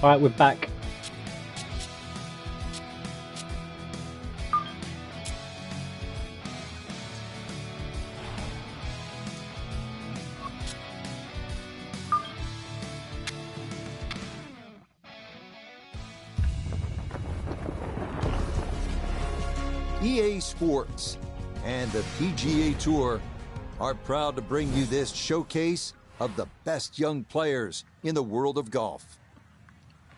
Alright, we're back. EA Sports and the PGA Tour are proud to bring you this showcase of the best young players in the world of golf.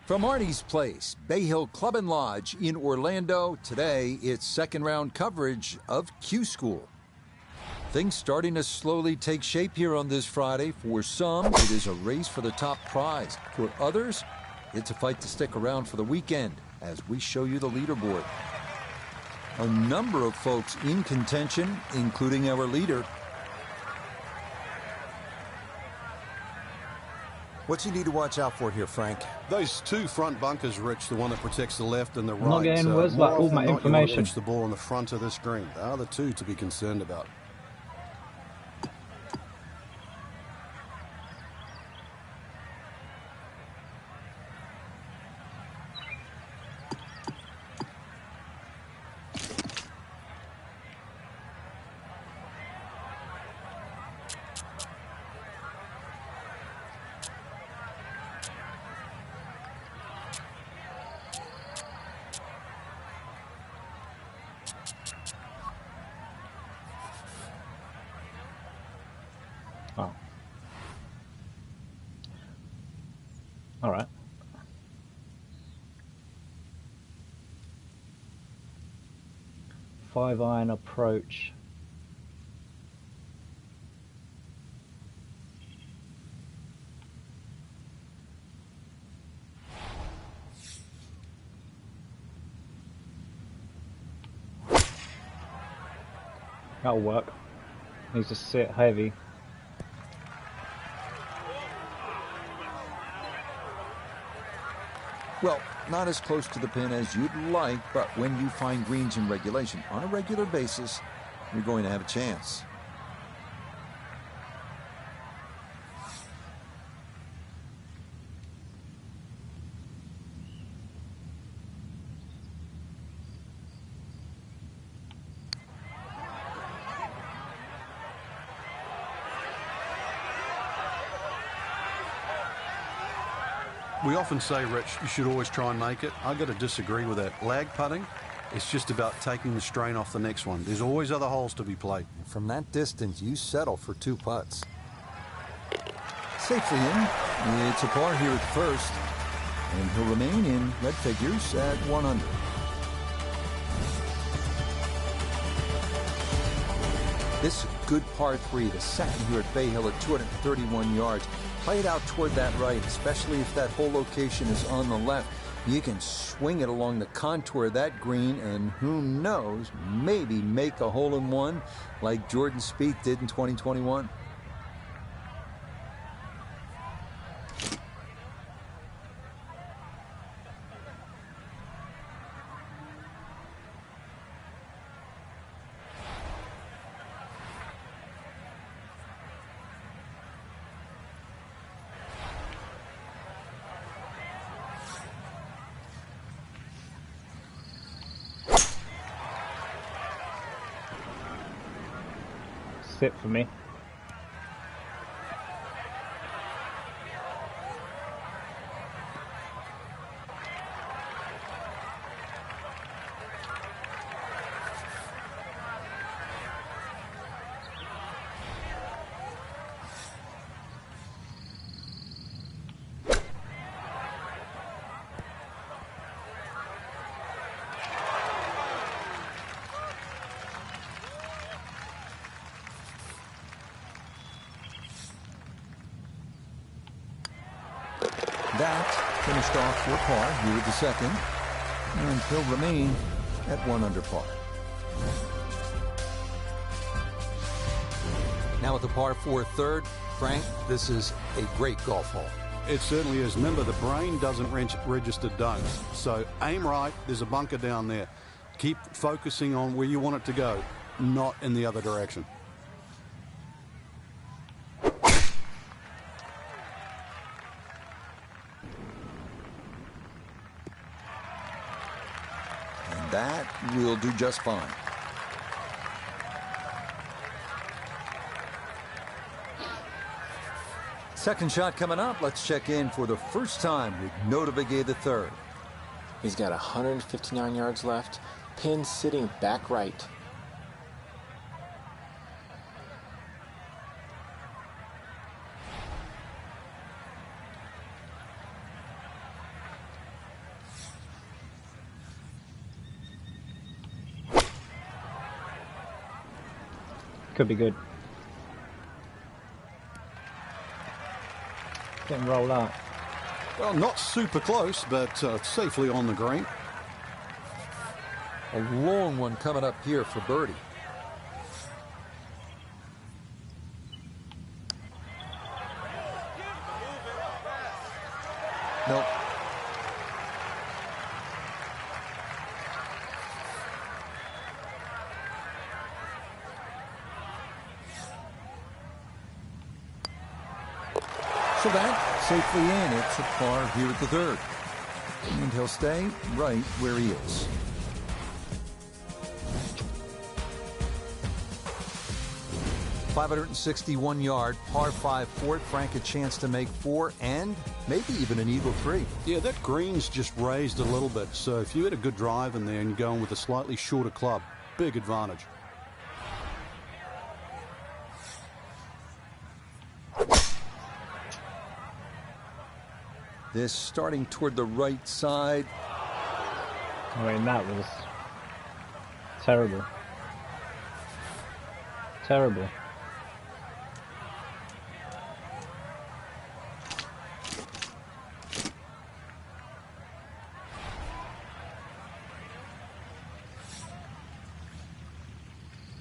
From Arnie's Place, Bay Hill Club and Lodge in Orlando, today it's second round coverage of Q School. Things starting to slowly take shape here on this Friday. For some, it is a race for the top prize. For others, it's a fight to stick around for the weekend as we show you the leaderboard. A number of folks in contention, including our leader. What you need to watch out for here, Frank? Those two front bunkers, Rich, the one that protects the left and the right. Not getting where's like all my information. Reach the ball on the front of the screen. They are the two to be concerned about. Oh. All right. Five iron approach. That'll work. Needs to sit heavy. Well, not as close to the pin as you'd like, but when you find greens in regulation on a regular basis, you're going to have a chance. We often say, Rich, you should always try and make it. I've got to disagree with that. Lag putting, it's just about taking the strain off the next one. There's always other holes to be played. From that distance, you settle for 2 putts. Safely in. It's a par here at first, and he'll remain in red figures at 1 under. This good par 3, the second here at Bay Hill at 231 yards. Play it out toward that right, especially if that hole location is on the left. You can swing it along the contour of that green, and who knows, maybe make a hole-in-one like Jordan Spieth did in 2021. Sit for me. That finished off for par here with the second, and he'll remain at 1 under par. Now with the par 4 third, Frank, this is a great golf hole. It certainly is. Remember, the brain doesn't register don'ts. So aim right. There's a bunker down there. Keep focusing on where you want it to go, not in the other direction. that will do just fine. Second shot coming up. Let's check in for the first time with Nota Begay III. He's got 159 yards left. Pin sitting back right. Could be good. Get him roll out. Well, not super close, but safely on the green. A long one coming up here for birdie. Nope. So that safely in. It's a par here at the third. And he'll stay right where he is. $561-yard par 5 for it. Frank, a chance to make 4 and maybe even an eagle 3. Yeah, that green's just raised a little bit. So if you had a good drive in there and you're going with a slightly shorter club, big advantage. This starting toward the right side. I mean, that was terrible. Terrible.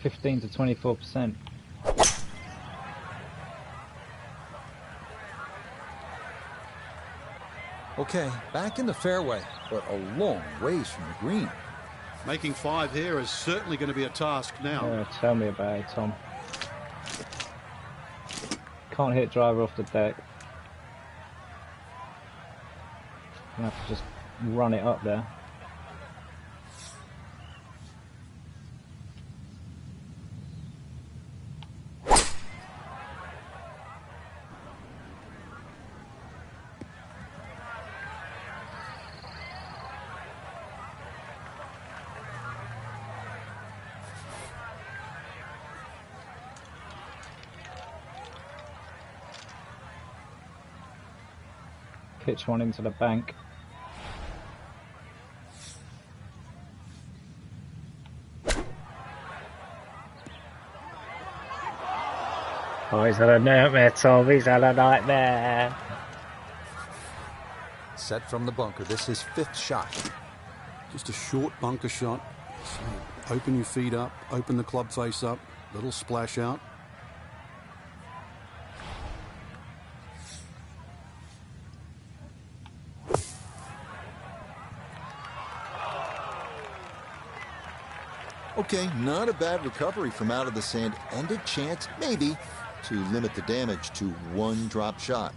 $15 to 24%. Okay, back in the fairway, but a long ways from the green. Making 5 here is certainly going to be a task now. Tell me about it, Tom. Can't hit driver off the deck. You have to just run it up there. Pitch one into the bank. Oh, he's had a nightmare, Tom. He's had a nightmare. Set from the bunker. This is 5th shot. Just a short bunker shot. So open your feet up, open the club face up, little splash out. Okay, not a bad recovery from out of the sand, and a chance, maybe, to limit the damage to 1 drop shot.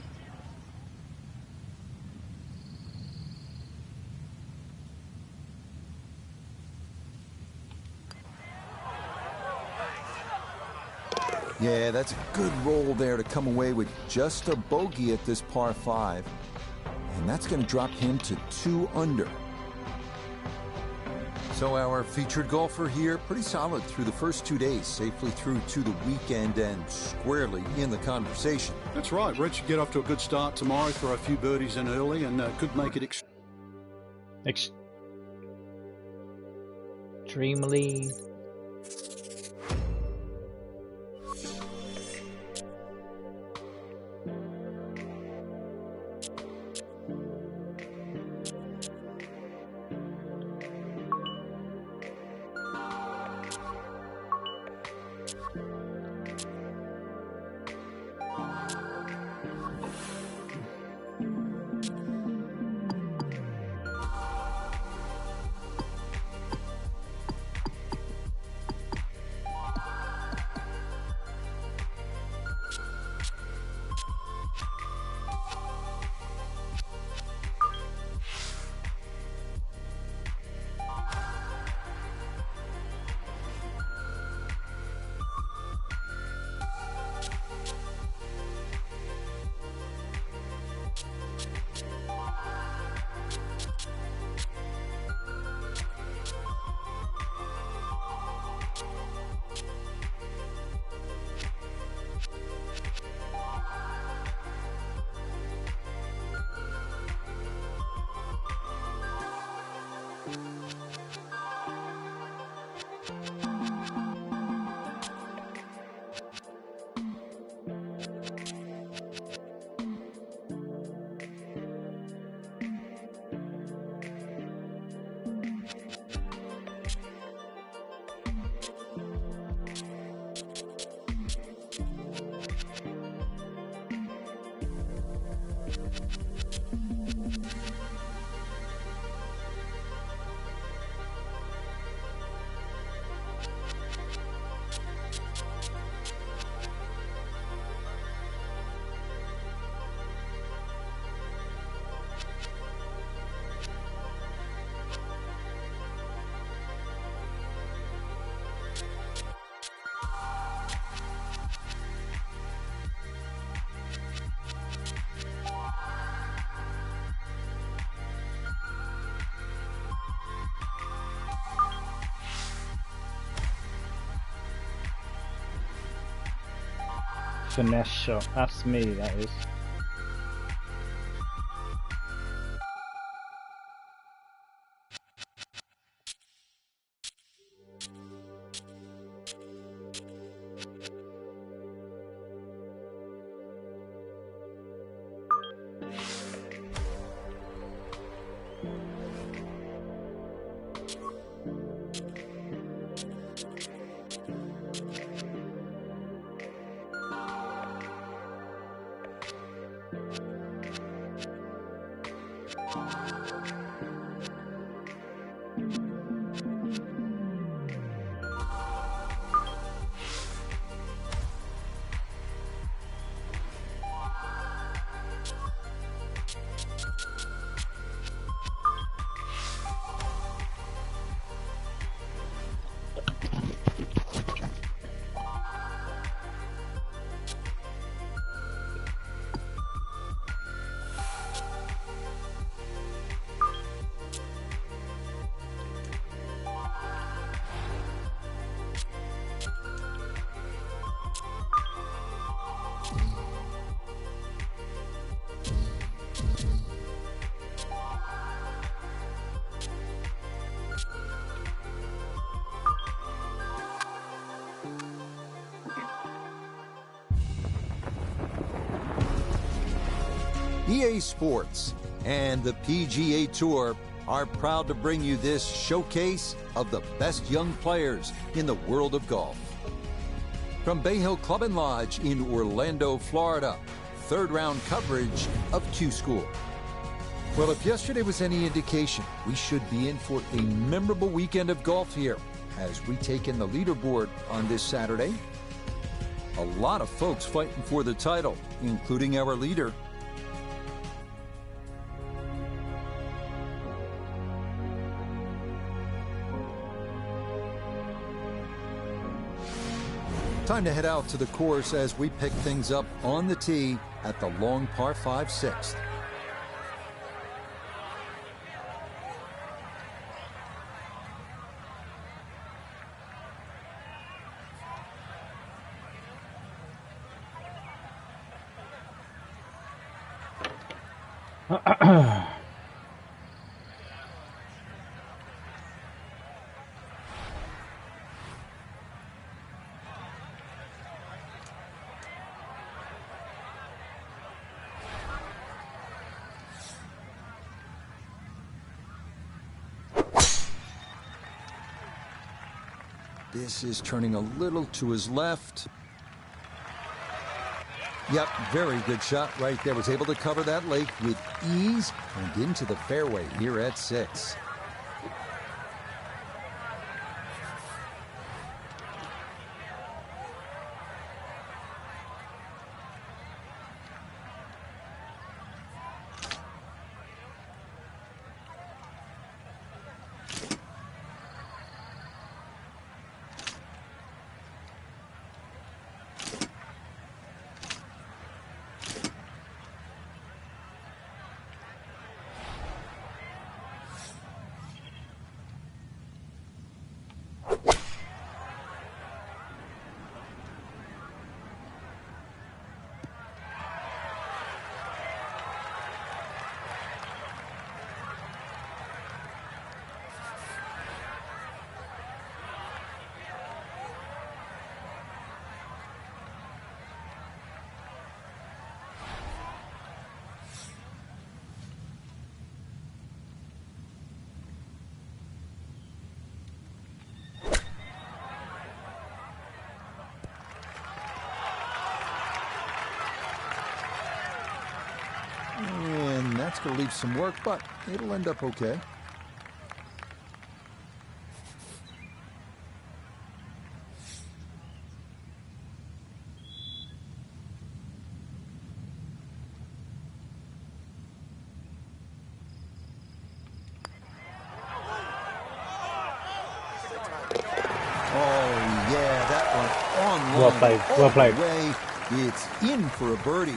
Yeah, that's a good roll there to come away with just a bogey at this par 5. And that's going to drop him to 2 under. So our featured golfer here, pretty solid through the first 2 days, safely through to the weekend and squarely in the conversation. That's right, Rich. Get off to a good start tomorrow, throw a few birdies in early, and could make it Extremely. finesse shot. That's me, that is. EA Sports and the PGA Tour are proud to bring you this showcase of the best young players in the world of golf. From Bay Hill Club and Lodge in Orlando, Florida, third round coverage of Q School. Well, if yesterday was any indication, we should be in for a memorable weekend of golf here as we take in the leaderboard on this Saturday. A lot of folks fighting for the title, including our leader. Time to head out to the course as we pick things up on the tee at the long par 5 sixth. This is turning a little to his left. Yep, very good shot right there. Was able to cover that lake with ease and into the fairway here at 6. And that's going to leave some work, but it'll end up okay. Well played, well played. Way. It's in for a birdie.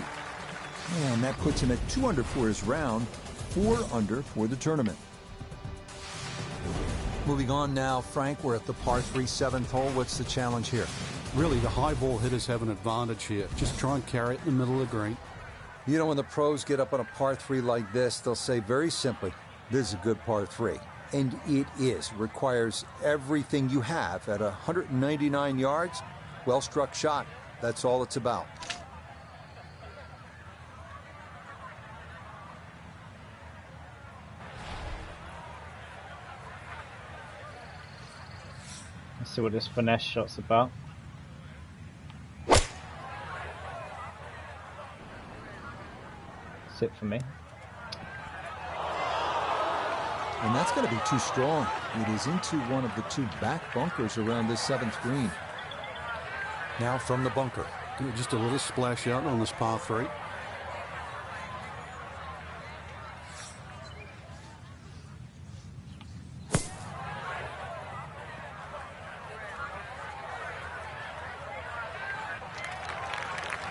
And that puts him at 2 under for his round, 4 under for the tournament. Moving on now, Frank, we're at the par 3 7th hole. What's the challenge here? Really, the high ball hitters have an advantage here. Just try and carry it in the middle of the green. You know, when the pros get up on a par 3 like this, they'll say very simply, this is a good par 3. And it is. It requires everything you have at 199 yards. Well-struck shot. That's all it's about. Let's see what this finesse shot's about. Sit for me. And that's going to be too strong. It is into one of the 2 back bunkers around this 7th green. Now from the bunker. Just a little splash out on this par 3.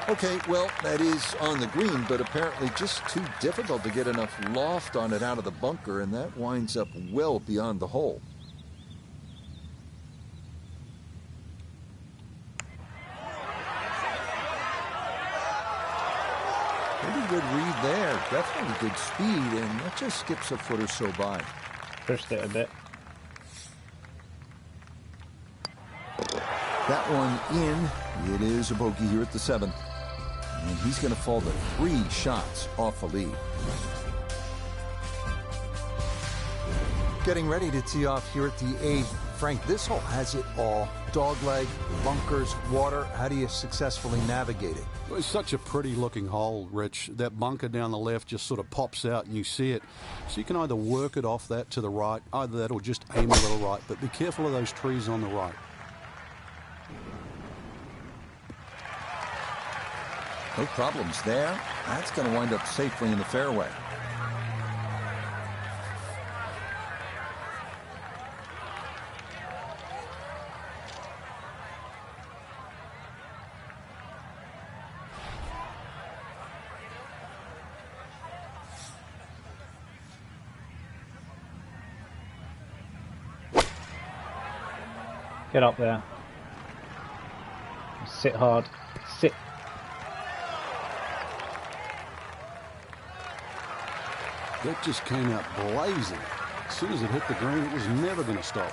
Okay, well, that is on the green, but apparently just too difficult to get enough loft on it out of the bunker, and that winds up well beyond the hole. Pretty good read there. Definitely good speed, and that just skips a foot or so by. Pushed it a bit. That one in. It is a bogey here at the 7th. And he's going to fall to 3 shots off the lead. Getting ready to tee off here at the 8th. Frank, this hole has it all. Dogleg, bunkers, water. How do you successfully navigate it? It's such a pretty looking hole, Rich. That bunker down the left just sort of pops out and you see it. So you can either work it off that to the right, either that or just aim a little right. But be careful of those trees on the right. No problems there. That's going to wind up safely in the fairway. Get up there. Sit hard. Sit. That just came out blazing. As soon as it hit the green, it was never going to stop.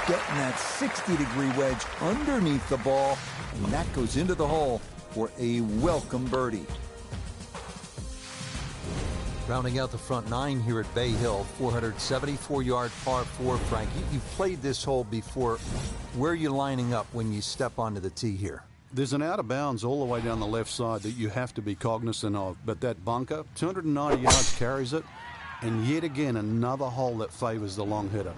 Getting that 60-degree wedge underneath the ball, and that goes into the hole for a welcome birdie. Rounding out the front 9 here at Bay Hill, 474-yard par 4. Frank, you've played this hole before. Where are you lining up when you step onto the tee here? There's an out of bounds all the way down the left side that you have to be cognizant of, but that bunker, 290 yards carries it, and yet again another hole that favors the long hitter.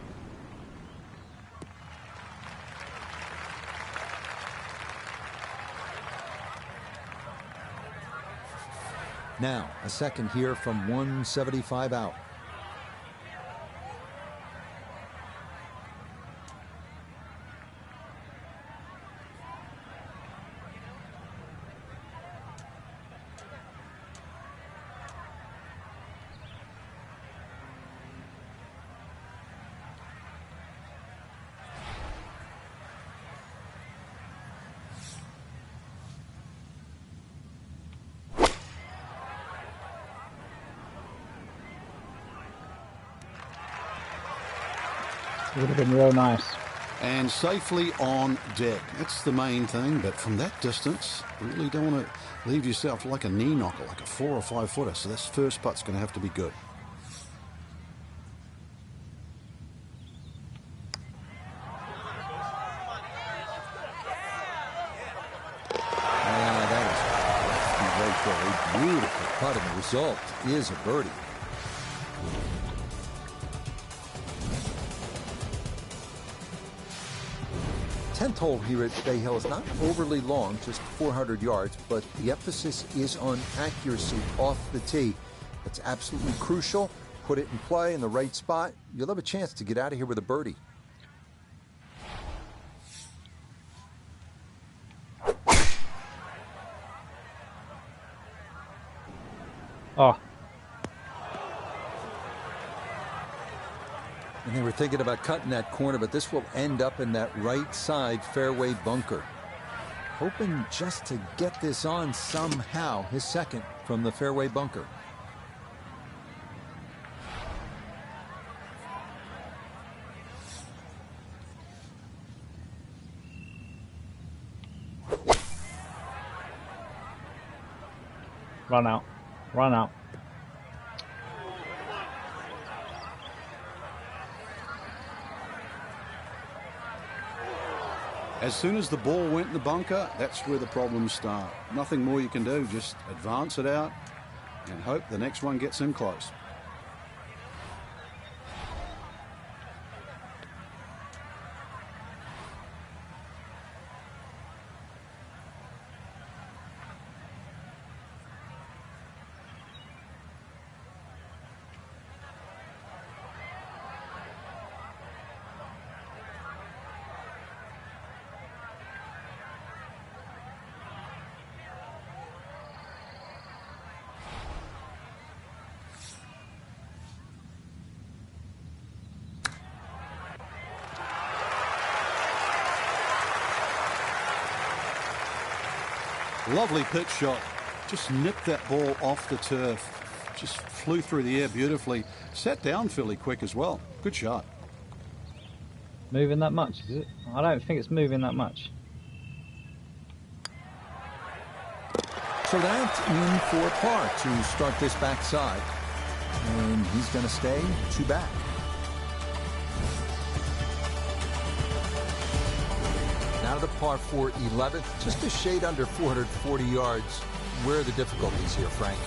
Now, a second here from 175 out. It would have been real nice. And safely on deck. That's the main thing, but from that distance, you really don't want to leave yourself like a knee knocker, like a 4 or 5 footer. So this first putt's going to have to be good. That is right there. A beautiful putt, and the result is a birdie. Tenth hole here at Bay Hill is not overly long, just 400 yards, but the emphasis is on accuracy off the tee. It's absolutely crucial. put it in play in the right spot, you'll have a chance to get out of here with a birdie. Oh. And they were thinking about cutting that corner, but this will end up in that right side fairway bunker. Hoping just to get this on somehow, his second from the fairway bunker. Run out. Run out. As soon as the ball went in the bunker, that's where the problems start. Nothing more you can do, just advance it out and hope the next one gets in close. Lovely pitch shot. Just nipped that ball off the turf. Just flew through the air beautifully. Sat down fairly quick as well. Good shot. Moving that much, is it? I don't think it's moving that much. So that's in for par to start this backside. And he's going to stay 2 back. Now to the par 4 11th, just a shade under 440 yards. Where are the difficulties here, Frank?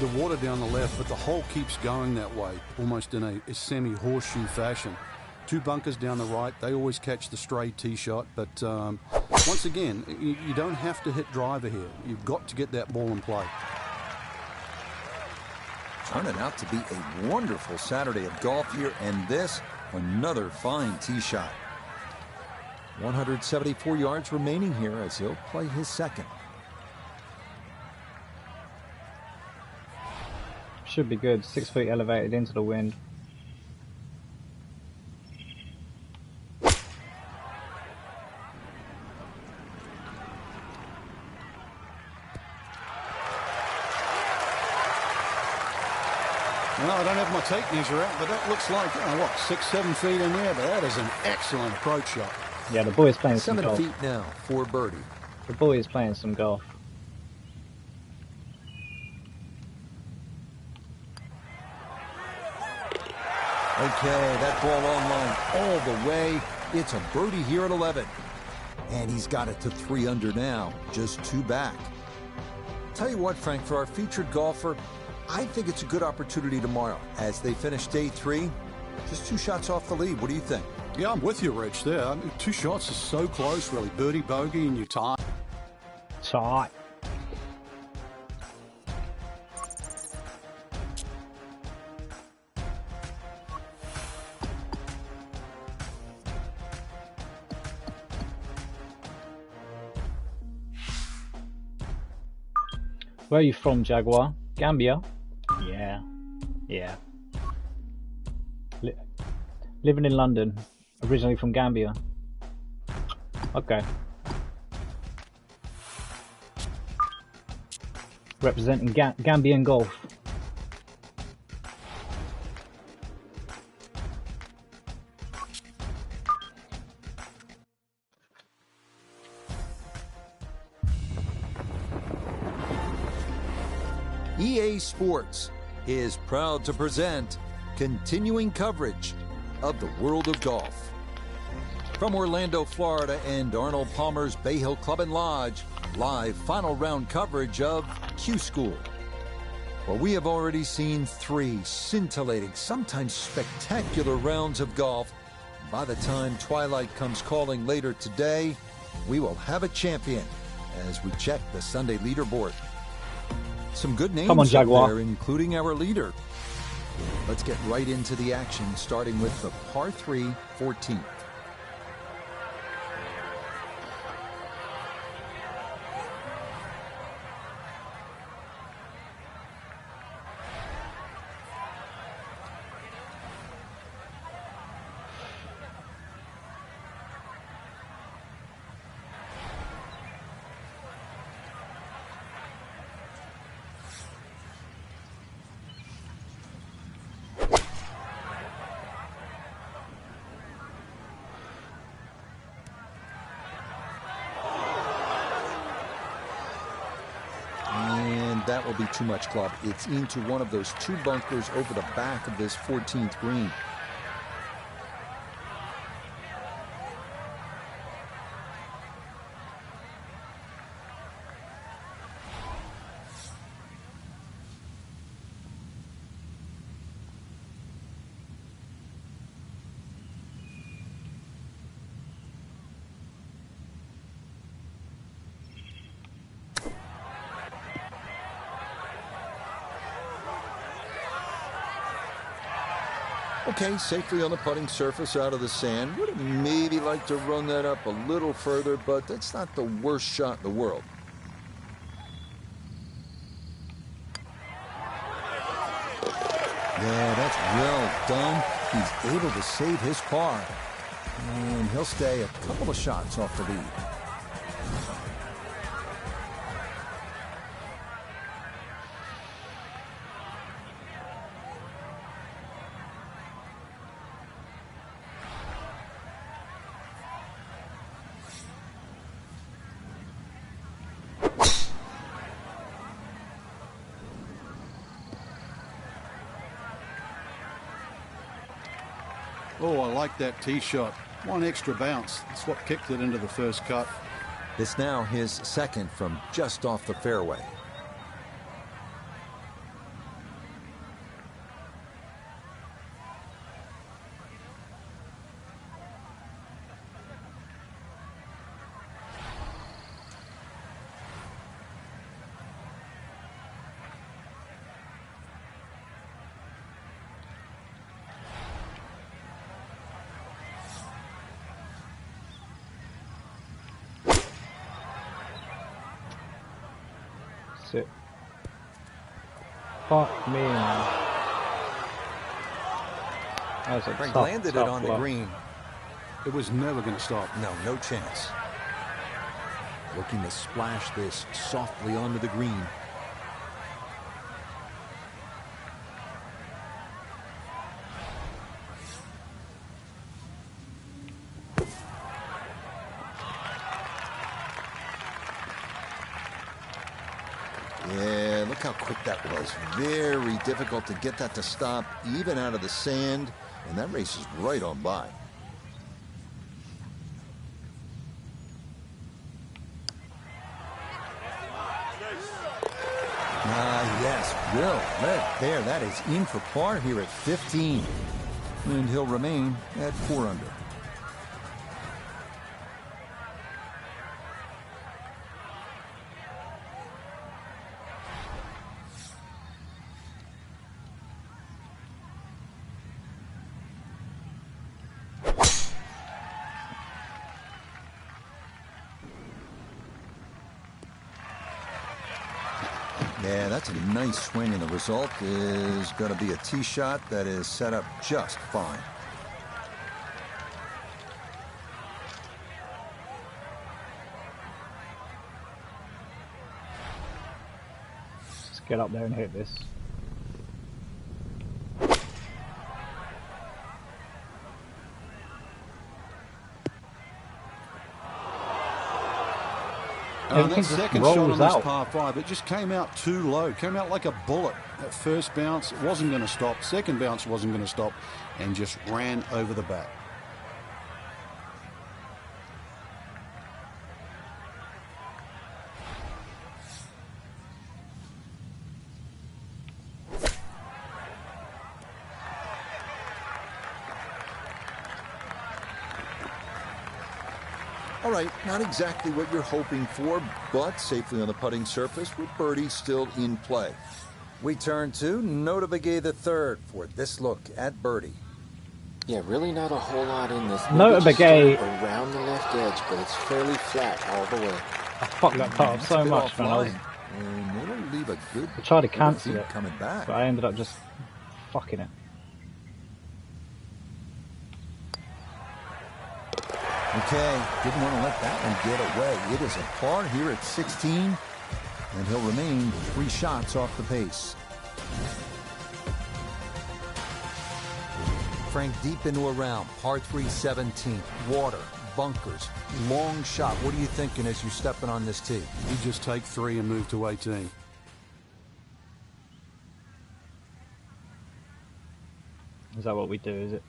The water down the left, but the hole keeps going that way, almost in a semi-horseshoe fashion. 2 bunkers down the right. They always catch the stray tee shot, but once again, you don't have to hit driver here. You've got to get that ball in play. Turning out to be a wonderful Saturday of golf here, and this, another fine tee shot. 174 yards remaining here as he'll play his second. Should be good. 6 feet elevated into the wind. Well, I don't have my tape measure out, but that looks like, 6-7 feet in there, but that is an excellent approach shot. Yeah, the boy is playing some 7 golf. feet now for birdie. The boy is playing some golf. Okay, that ball online all the way. It's a birdie here at 11. And he's got it to 3 under now, just 2 back. Tell you what, Frank, for our featured golfer, I think it's a good opportunity tomorrow as they finish day 3. Just 2 shots off the lead. What do you think? Yeah, I'm with you, Rich, there. I mean, 2 shots is so close, really. Birdie, bogey, and you're tied. Tight. Where are you from, Jaguar? Gambia? Yeah. Yeah. Living in London. Originally from Gambia. Okay. Representing Gambian golf. EA Sports is proud to present continuing coverage of the world of golf. From Orlando, Florida, and Arnold Palmer's Bay Hill Club and Lodge, live final round coverage of Q School. Well, we have already seen 3 scintillating, sometimes spectacular rounds of golf. By the time twilight comes calling later today, we will have a champion as we check the Sunday leaderboard. Some good names Come on, Jaguar. there, including our leader. Let's get right into the action, starting with the par 3 14th. That will be too much, club. It's into one of those two bunkers over the back of this 14th green. Okay, safely on the putting surface out of the sand. Would have maybe liked to run that up a little further, but that's not the worst shot in the world. Yeah, that's well done. He's able to save his par. And he'll stay a couple of shots off the lead. Oh, I like that tee shot. One extra bounce. That's what kicked it into the first cut. This now his second from just off the fairway. Sit. Fuck me, man. That was a Frank tough, landed it tough on the block. green. It was never going to stop. No chance. Looking to splash this softly onto the green. Yeah, look how quick that was. Very difficult to get that to stop, even out of the sand, and that race is right on by. Yes, Will led there. That is in for par here at 15. And he'll remain at 4 under. Yeah, that's a nice swing, and the result is going to be a tee shot that is set up just fine. Let's get up there and hit this. That second shot on this out. par 5, it just came out too low. Came out like a bullet. That first bounce, it wasn't going to stop. Second bounce wasn't going to stop, and just ran over the back. All right, not exactly what you're hoping for, but safely on the putting surface with birdie still in play. We turn to Nota Begay III for this look at birdie. Yeah, really not a whole lot in this. Nota Maybe just Begay. around the left edge, but it's fairly flat all the way. I fucked that part up so much, man. And it'll leave a good. I tried to cancel it, coming back. but I ended up just fucking it. Okay, didn't want to let that one get away. It is a par here at 16, and he'll remain 3 shots off the pace. Frank, deep into a round, par 3 17, water, bunkers, long shot. What are you thinking as you're stepping on this tee? You just take 3 and move to 18. Is that what we do, is it?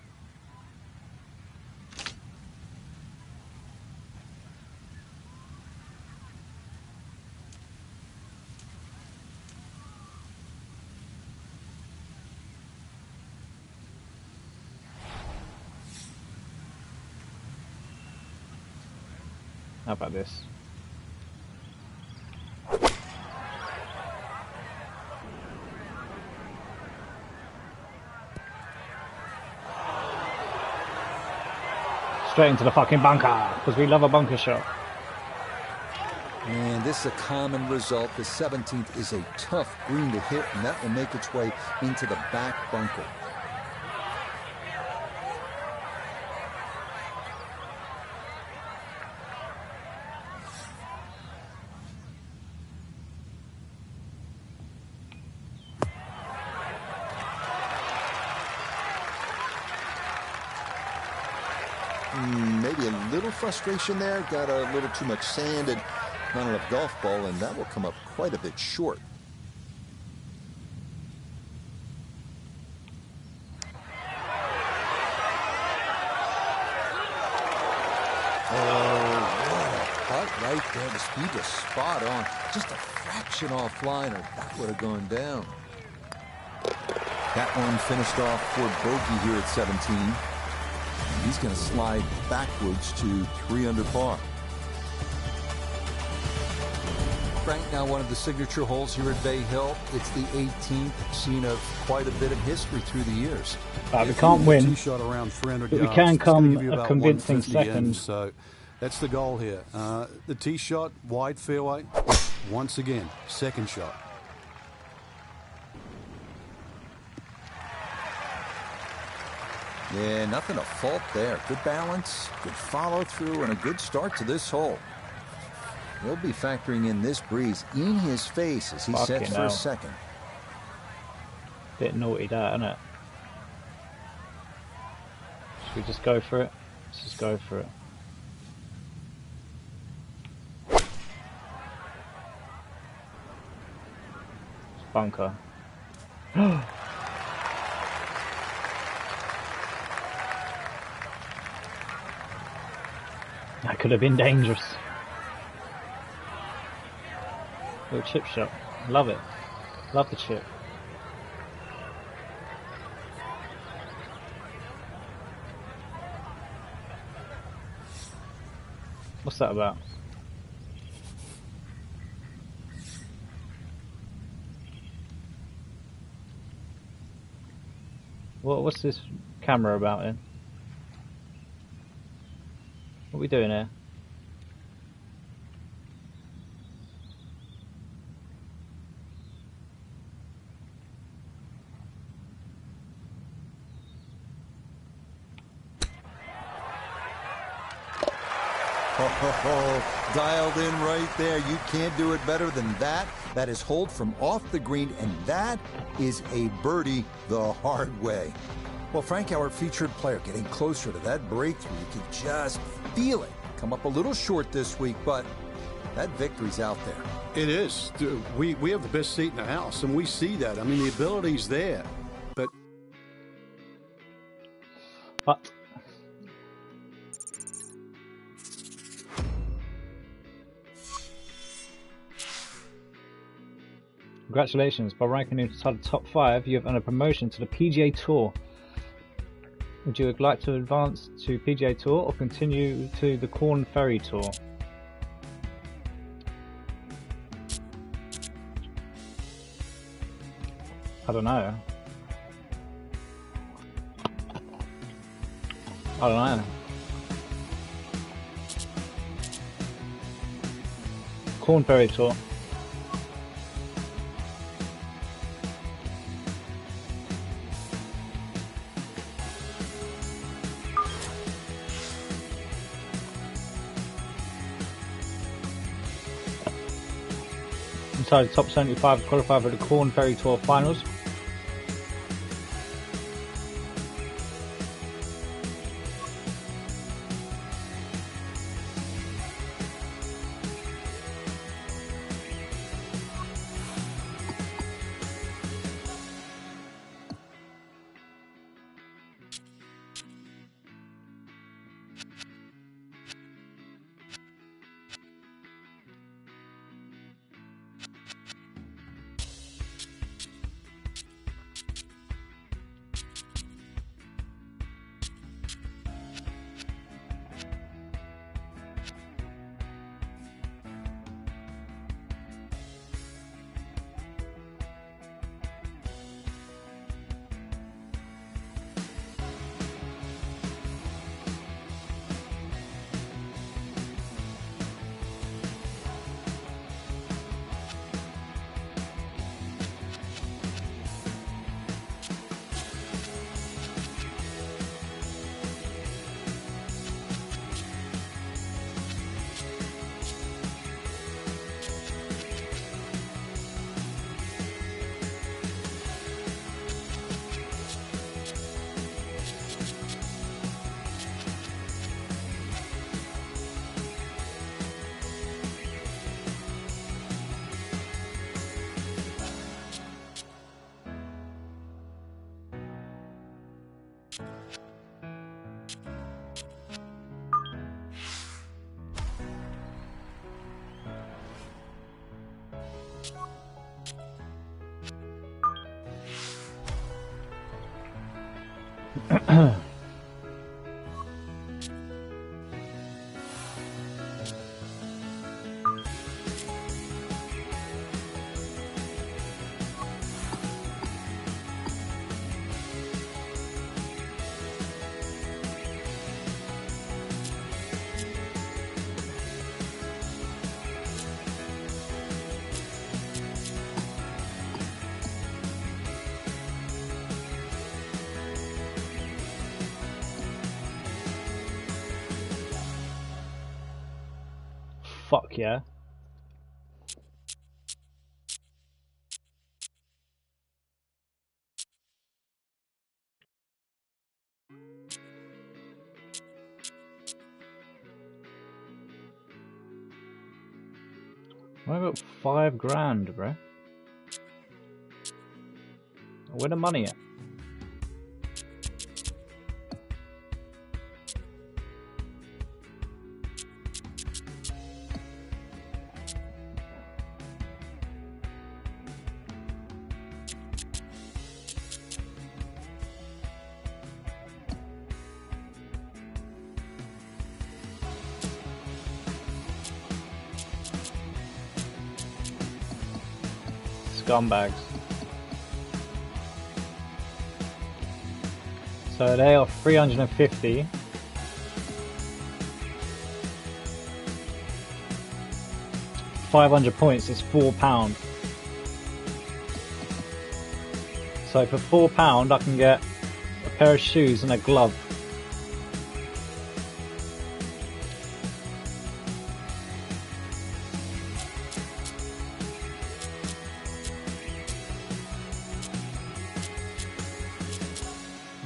How about this? Straight into the fucking bunker, because we love a bunker shot. And this is a common result. The 17th is a tough green to hit, and that will make its way into the back bunker. Maybe a little frustration there. Got a little too much sand and not enough golf ball, and that will come up quite a bit short. Oh, what a putt right there. The speed was spot on. Just a fraction offline, or that would have gone down. That one finished off for bogey here at 17. He's going to slide backwards to 3 under par. Frank, now one of the signature holes here at Bay Hill. It's the 18th, seen of quite a bit of history through the years. We can't win, Shot around 300 but we yards. can come a about convincing 150 second. in, so that's the goal here. The tee shot, wide fairway. Once again, second shot. Yeah, nothing to fault there. Good balance, good follow through, and a good start to this hole. He'll be factoring in this breeze in his face as he sets for a second. Bit naughty that, isn't it? Should we just go for it? Let's just go for it. It's bunker. That could have been dangerous. Little chip shot. Love it. Love the chip. What's that about? What's this camera about then? What are we doing here? Oh, dialed in right there. You can't do it better than that. That is hold from off the green, and that is a birdie the hard way. Well, Frank, our featured player, getting closer to that breakthrough. You can just feel it. Come up a little short this week, but that victory's out there. It is. We have the best seat in the house, and we see that. I mean, the ability's there, but... Congratulations, by ranking inside the top 5, you have earned a promotion to the PGA Tour. Would you like to advance to PGA Tour or continue to the Corn Ferry Tour? I don't know. I don't know. Corn Ferry Tour. Inside the top 75 qualified for the Corn Ferry Tour finals. Fuck yeah. I got $5 bro. Where the money at? Scumbags. So they are 350. £500 is £4. So for £4 I can get a pair of shoes and a glove.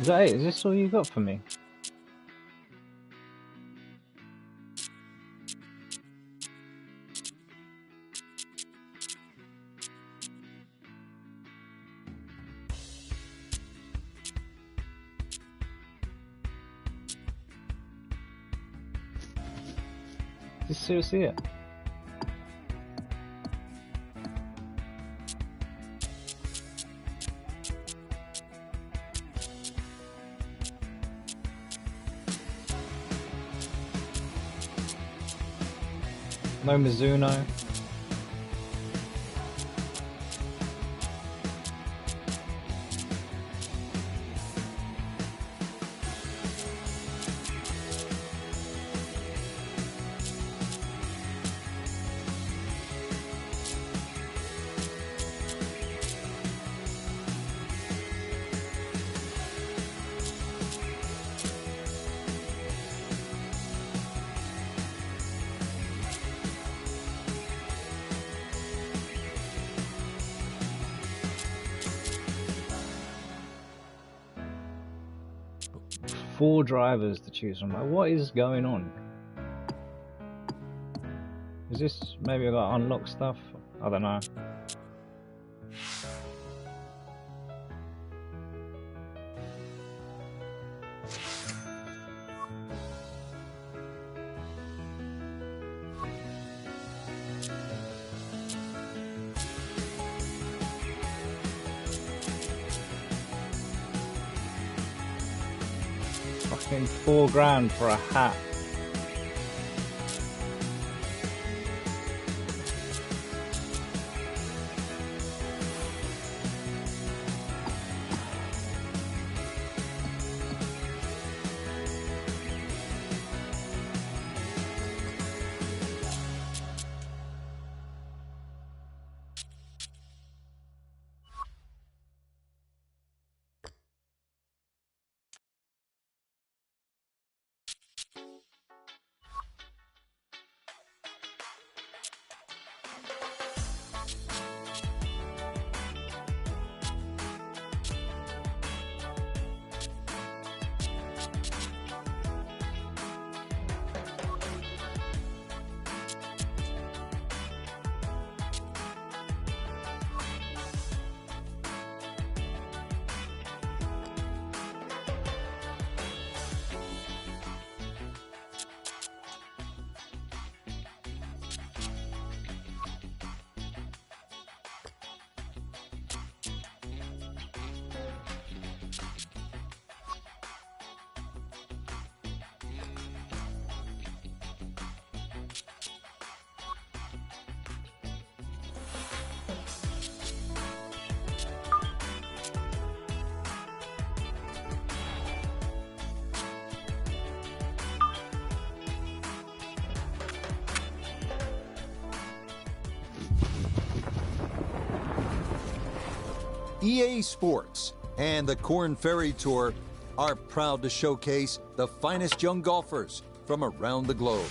Is that it? Is this all you got for me? Is this seriously it? No Mizuno. 4 drivers to choose from. Like, what is going on? Is this maybe I got to unlock stuff? I don't know. Fucking $4 for a hat. EA Sports and the Korn Ferry Tour are proud to showcase the finest young golfers from around the globe.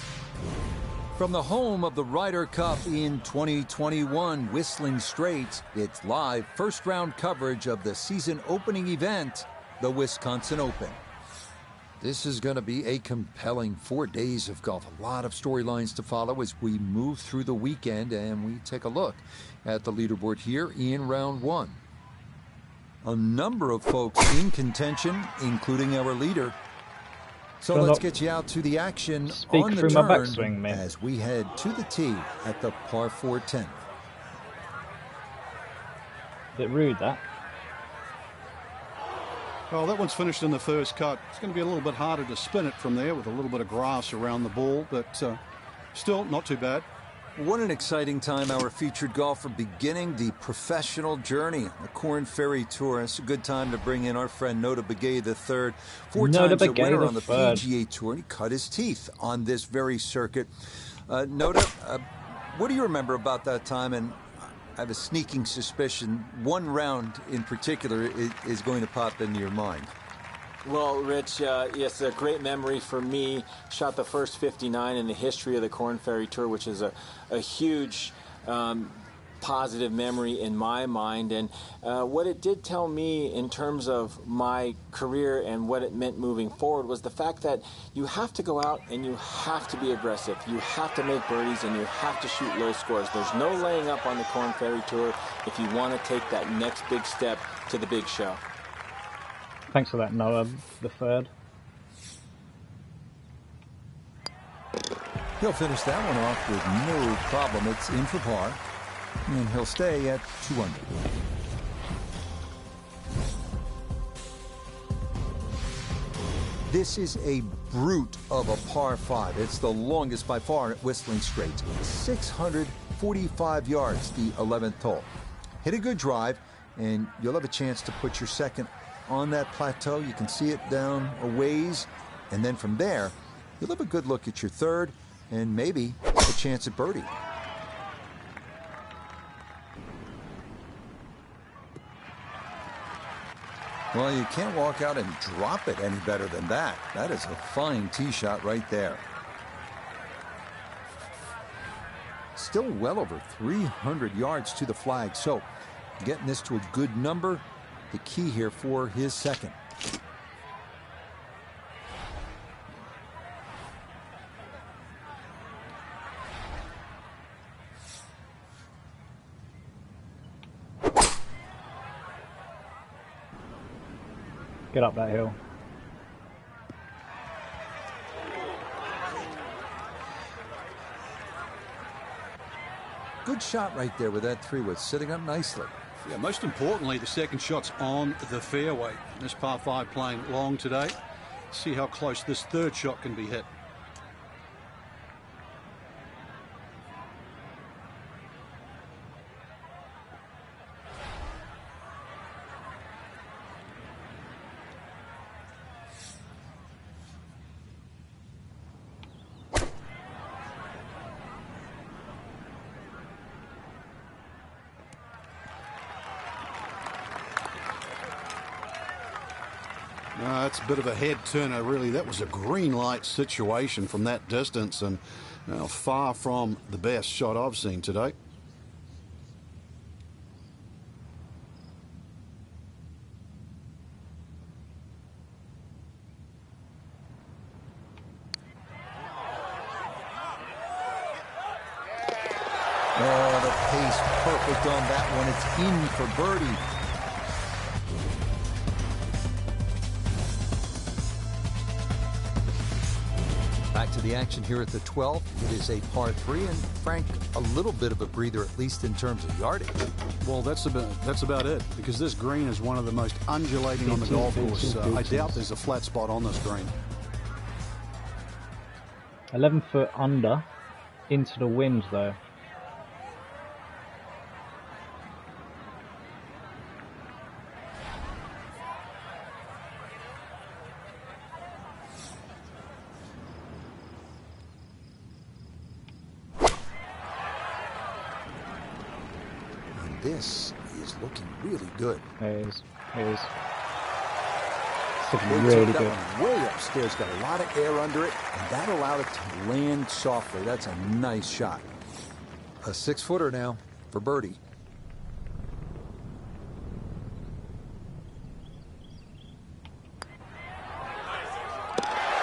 From the home of the Ryder Cup in 2021, Whistling Straits, it's live first-round coverage of the season opening event, the Wisconsin Open. This is going to be a compelling 4 days of golf. A lot of storylines to follow as we move through the weekend and we take a look at the leaderboard here in round 1. A number of folks in contention, including our leader. So let's get you out to the action on the turn as we head to the tee at the par 4 10th. Bit rude, that. Well, that one's finished in the first cut. It's going to be a little bit harder to spin it from there with a little bit of grass around the ball, but still not too bad. What an exciting time, our featured golfer beginning the professional journey. The Korn Ferry Tour. It's a good time to bring in our friend Nota Begay III. 4 times a winner on the PGA Tour. He cut his teeth on this very circuit. Nota, what do you remember about that time? And I have a sneaking suspicion one round in particular is going to pop into your mind. Well, Rich, yes, a great memory for me. Shot the first 59 in the history of the Korn Ferry Tour, which is a huge positive memory in my mind. And what it did tell me in terms of my career and what it meant moving forward was the fact that you have to go out and you have to be aggressive. You have to make birdies and you have to shoot low scores. There's no laying up on the Korn Ferry Tour if you want to take that next big step to the big show. Thanks for that, Noah, the third. He'll finish that one off with no problem. It's in for par, and he'll stay at 2 under. This is a brute of a par 5. It's the longest by far at Whistling Straits. 645 yards, the 11th hole. Hit a good drive, and you'll have a chance to put your second on that plateau. You can see it down a ways, and then from there you'll have a good look at your third and maybe a chance at birdie. Well, you can't walk out and drop it any better than that. That is a fine tee shot right there. Still well over 300 yards to the flag, so getting this to a good number, the key here for his second. Get up that hill. Good shot right there with that 3-wood, sitting up nicely. Yeah, most importantly, the second shot's on the fairway. This par 5 playing long today. See how close this third shot can be hit. That's a bit of a head turner, really. That was a green light situation from that distance, and far from the best shot I've seen today. Oh, the pace perfect on that one. It's in for birdie. Back to the action here at the 12th. It is a par 3, and Frank, a little bit of a breather, at least in terms of yardage. Well, that's about it, because this green is one of the most undulating on the golf course. I doubt there's a flat spot on this green. 11 foot under, into the wind though. This is looking really good. It is. It is. It's looking Boy, really took that good. one way upstairs, got a lot of air under it, and that allowed it to land softly. That's a nice shot. A 6-footer now for birdie.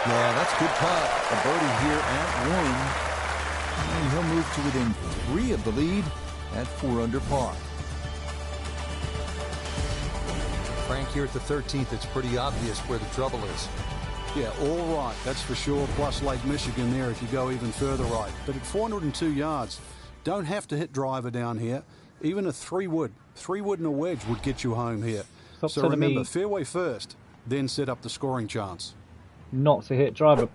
Yeah, that's a good putt. A birdie here at 1. And he'll move to within 3 of the lead at 4 under par. Frank, here at the 13th, it's pretty obvious where the trouble is. Yeah, all right, that's for sure, plus Lake Michigan there if you go even further right. But at 402 yards, don't have to hit driver down here. Even a 3-wood and a wedge would get you home here. Stop So telling remember, me fairway first, then set up the scoring chance. not to hit driver.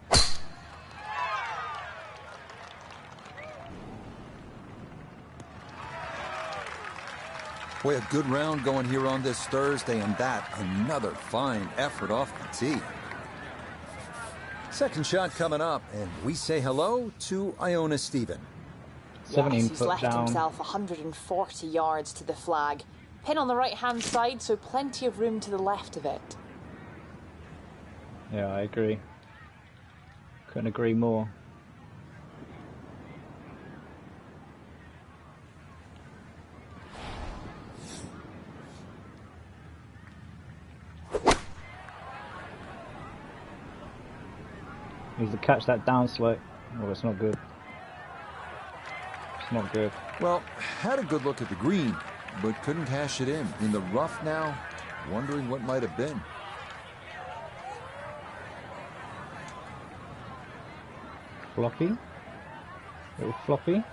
Boy, a good round going here on this Thursday, and that another fine effort off the tee. Second shot coming up, and we say hello to Iona Stephen. 17 Yes, he's foot left down. himself 140 yards to the flag. Pin on the right-hand side, so plenty of room to the left of it. Yeah, I agree. Couldn't agree more. Needs to catch that downslope. Oh, it's not good. It's not good. Well, had a good look at the green, but couldn't cash it in. In the rough now, wondering what might have been. Floppy. Little floppy.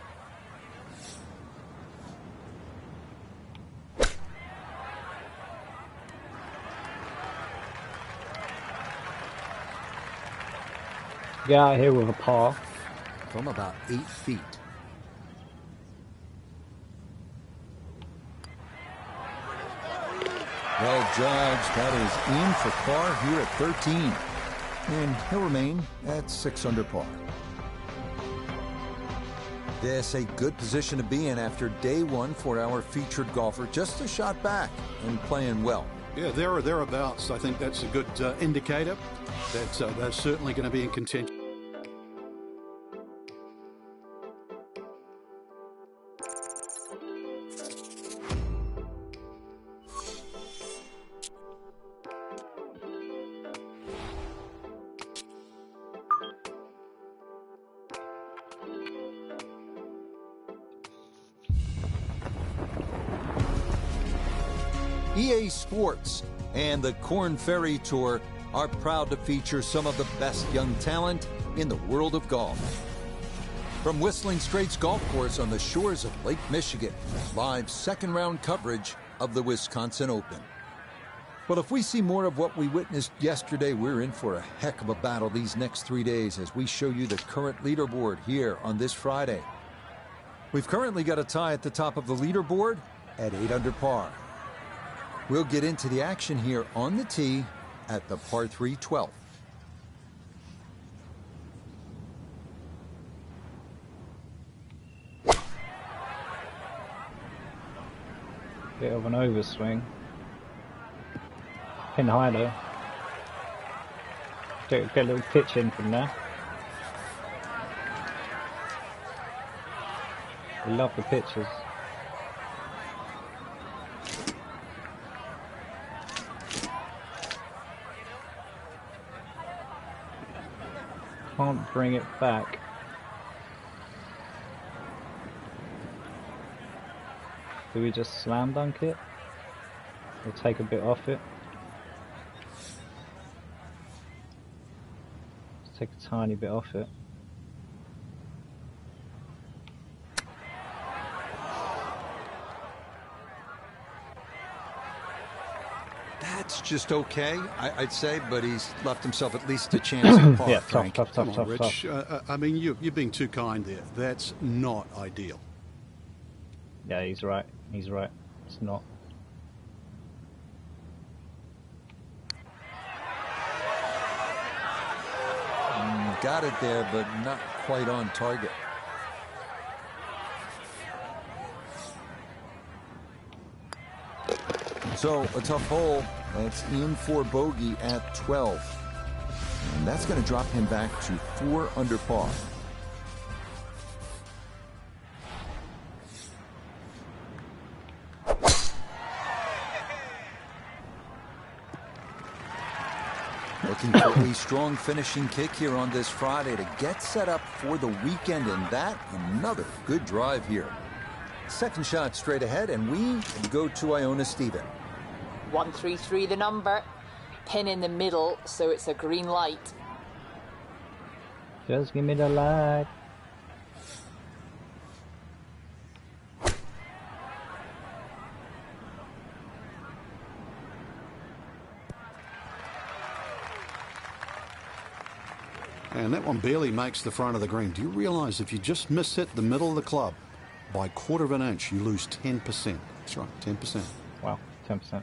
Get out of here with a par. From about 8 feet. Well judged, that is in for par here at 13. And he'll remain at 6 under par. This a good position to be in after day 1 for our featured golfer. Just a shot back and playing well. Yeah, there or thereabouts. I think that's a good indicator that they're certainly going to be in contention. EA Sports and the Korn Ferry Tour are proud to feature some of the best young talent in the world of golf. From Whistling Straits Golf Course on the shores of Lake Michigan, live second round coverage of the Wisconsin Open. Well, if we see more of what we witnessed yesterday, we're in for a heck of a battle these next 3 days as we show you the current leaderboard here on this Friday. We've currently got a tie at the top of the leaderboard at 8 under par. We'll get into the action here on the tee at the par 3 12th. Bit of an overswing. Pin high though. Get a little pitch in from there. We love the pitches. Can't bring it back. Do we just slam dunk it? Or take a bit off it? Let's take a tiny bit off it. That's just okay, I'd say, but he's left himself at least a chance at par. Yeah, Frank. tough. Come on, Rich. I mean, you're being too kind there. That's not ideal. Yeah, he's right. He's right. It's not. Got it there, but not quite on target. So, a tough hole. That's in for bogey at 12. And that's going to drop him back to 4 under par. Looking for a strong finishing kick here on this Friday to get set up for the weekend, and that another good drive here. Second shot straight ahead, and we go to Iona Stephen. 133 the number. Pin in the middle, so it's a green light. Just give me the light. And that one barely makes the front of the green. Do you realize if you just miss hit the middle of the club by 1/4 of an inch, you lose 10%? That's right, 10%. Wow, 10%.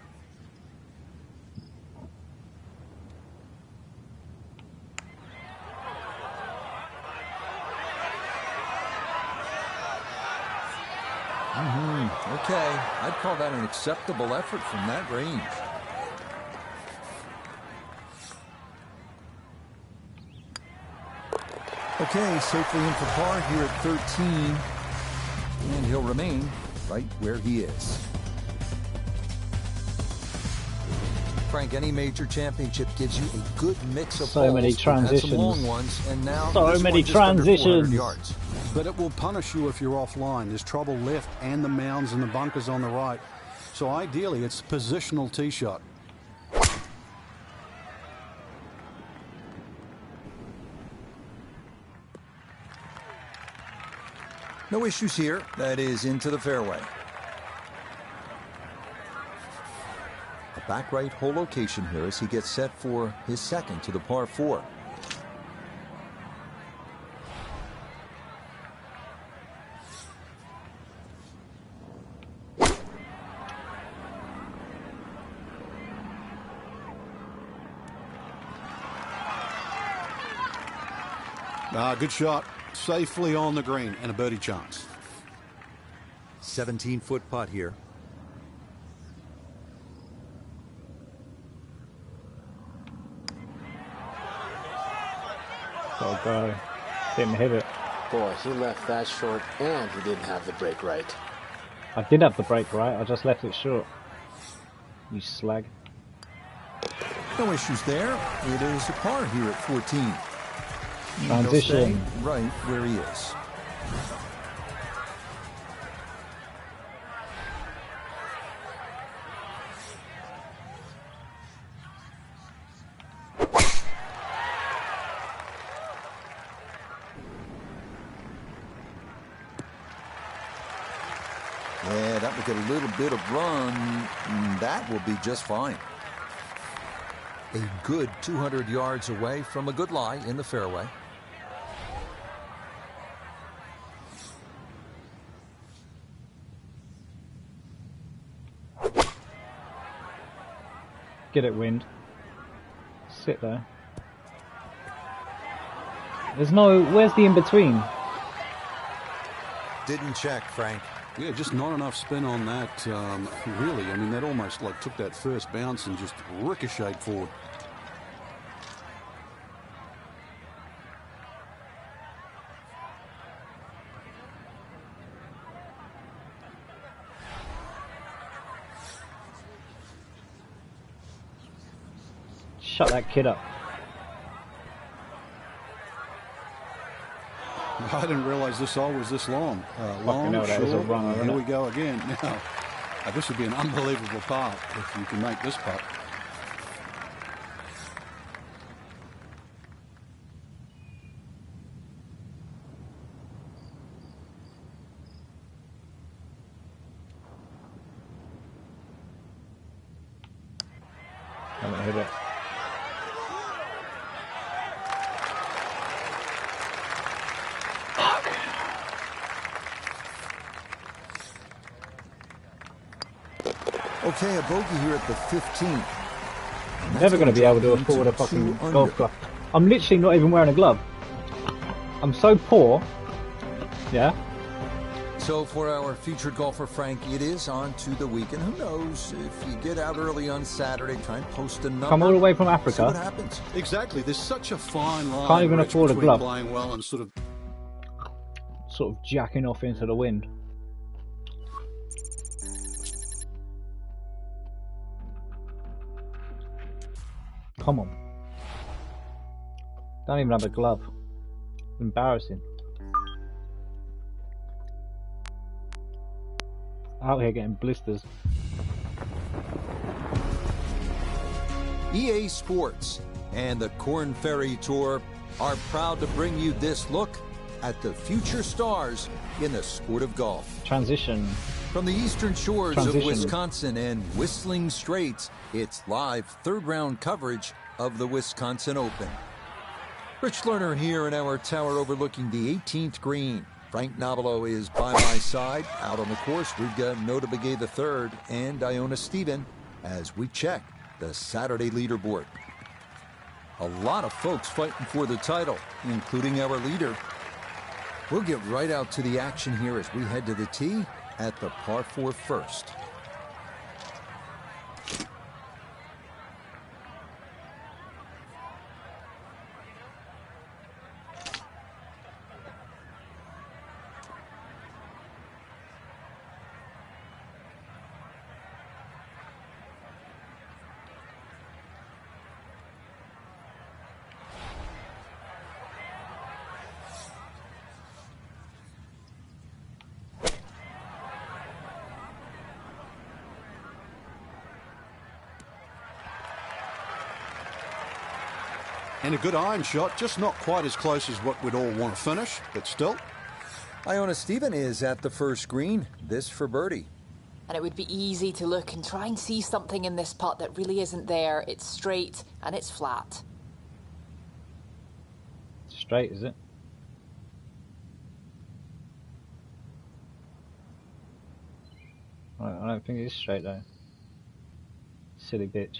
Okay, I'd call that an acceptable effort from that range. Okay, safely in for par here at 13. And he'll remain right where he is. Frank, any major championship gives you a good mix of So many holes. We've had transitions. some long ones, and now So this many one just under 400 transitions. yards. But it will punish you if you're offline. There's trouble left and the mounds and the bunkers on the right. So ideally, it's a positional tee shot. No issues here. That is into the fairway. A back right hole location here as he gets set for his second to the par 4. Good shot. Safely on the green and a birdie chance. 17-foot putt here. Gotta go. Didn't hit it. Boy, he left that short and he didn't have the break right. I did have the break right, I just left it short. You slag. No issues there. It is a par here at 14. Transition. He'll stay right where he is. will get a little bit of run. That will be just fine. A good 200 yards away from a good lie in the fairway. Get it, wind. Sit there. There's no... Where's the in-between? Didn't check, Frank. Yeah, just not enough spin on that, really. I mean, that almost like took that first bounce and just ricocheted forward. Shut that kid up. I didn't realize this all was this long. Fucking hell, that is a runner, isn't Here it? we go again. Now, this would be an unbelievable putt if you can make this putt. Haven't hit it. Okay, a bogey here at the 15th. Never going to be able to afford a fucking golf glove. I'm literally not even wearing a glove. I'm so poor. Yeah. So for our featured golfer, Frank, it is on to the weekend. Who knows? If you get out early on Saturday, try and post a number. Come all the way from See what Africa. happens. Exactly. There's such a fine line. Can't even Rich, afford a between glove. playing well and sort of Jacking off into the wind. Come on. Don't even have a glove. Embarrassing. Out here getting blisters. EA Sports and the Korn Ferry Tour are proud to bring you this look at the future stars in the sport of golf. Transition. From the eastern shores Transition. of Wisconsin and Whistling Straits, it's live third-round coverage of the Wisconsin Open. Rich Lerner here in our tower overlooking the 18th green. Frank Nobilo is by my side. Out on the course, we've got Nota Begay III and Iona Stephen as we check the Saturday leaderboard. A lot of folks fighting for the title, including our leader. We'll get right out to the action here as we head to the tee at the par 4 first. and a good iron shot, just not quite as close as what we'd all want to finish, but still. Iona Stephen is at the first green. This for birdie. And it would be easy to look and try and see something in this putt that really isn't there. It's straight and it's flat. Straight, is it? I don't think it is straight though. Silly bitch.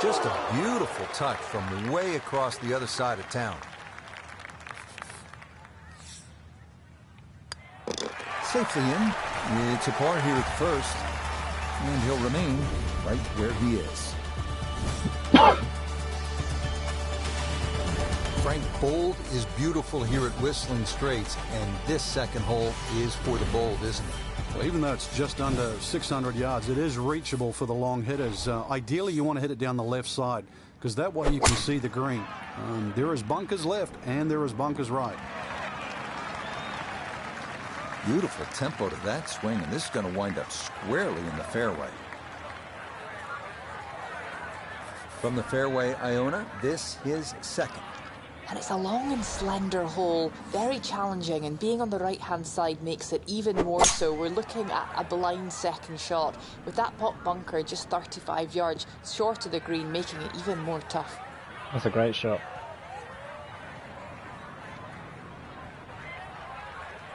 Just a beautiful touch from way across the other side of town. Safely in. It's a par here at first. And he'll remain right where he is. Frank, Bold is beautiful here at Whistling Straits, and this second hole is for the Bold, isn't it? Well, even though it's just under 600 yards, it is reachable for the long hitters. Ideally, you want to hit it down the left side, because that way you can see the green. There is bunkers left, and there is bunkers right. Beautiful tempo to that swing, and this is going to wind up squarely in the fairway. From the fairway, Iona, this his second. And it's a long and slender hole, very challenging, and being on the right-hand side makes it even more so. We're looking at a blind second shot, with that pot bunker just 35 yards short of the green, making it even more tough. That's a great shot.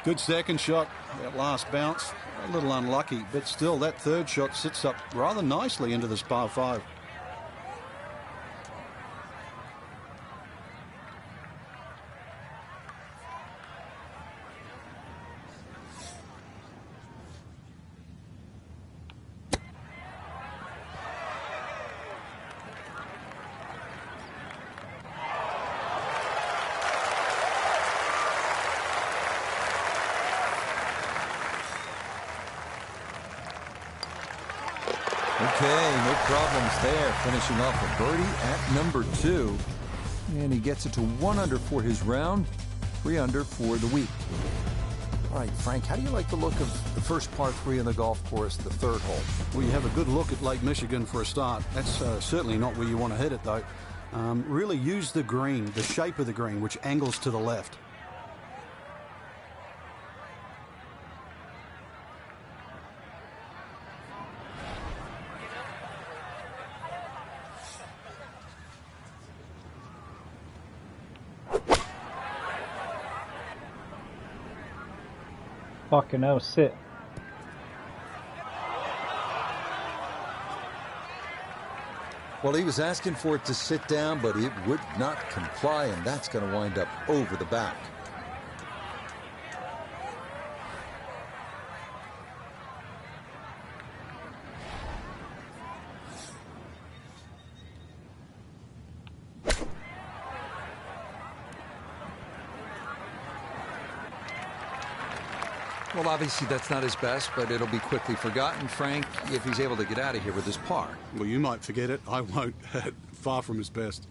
Good second shot. That last bounce, a little unlucky, but still that third shot sits up rather nicely into this par 5. Okay, no problems there. Finishing off a birdie at number 2. And he gets it to 1 under for his round, 3 under for the week. All right, Frank, how do you like the look of the first par 3 in the golf course, the third hole? Well, you have a good look at Lake Michigan for a start. That's certainly not where you want to hit it, though. Really use the green, the shape of the green, which angles to the left. Fucking hell, sit. Well, he was asking for it to sit down, but it would not comply, and that's going to wind up over the back. Well, obviously that's not his best, but it'll be quickly forgotten, Frank, if he's able to get out of here with his par. Well, you might forget it. I won't. Far from his best.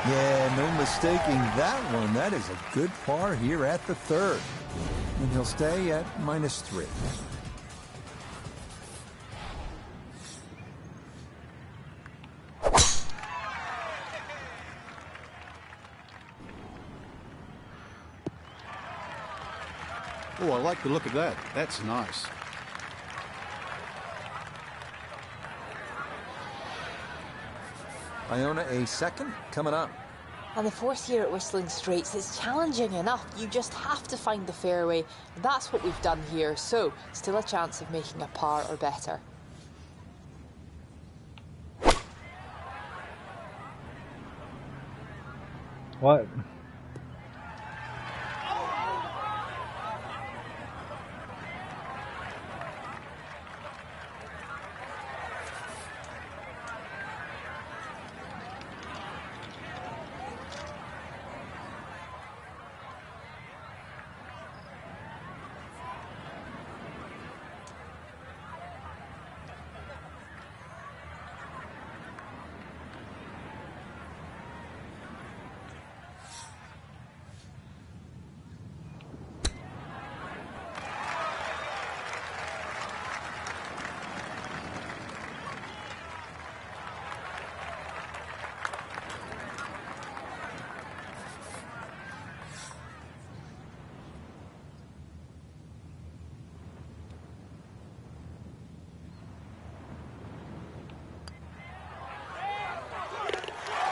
Yeah, no mistaking that one. That is a good par here at the third. And he'll stay at -3. Oh, I like the look of that. That's nice. Iona, a second coming up. And the fourth here at Whistling Straits is challenging enough. You just have to find the fairway. That's what we've done here. So, still a chance of making a par or better. What?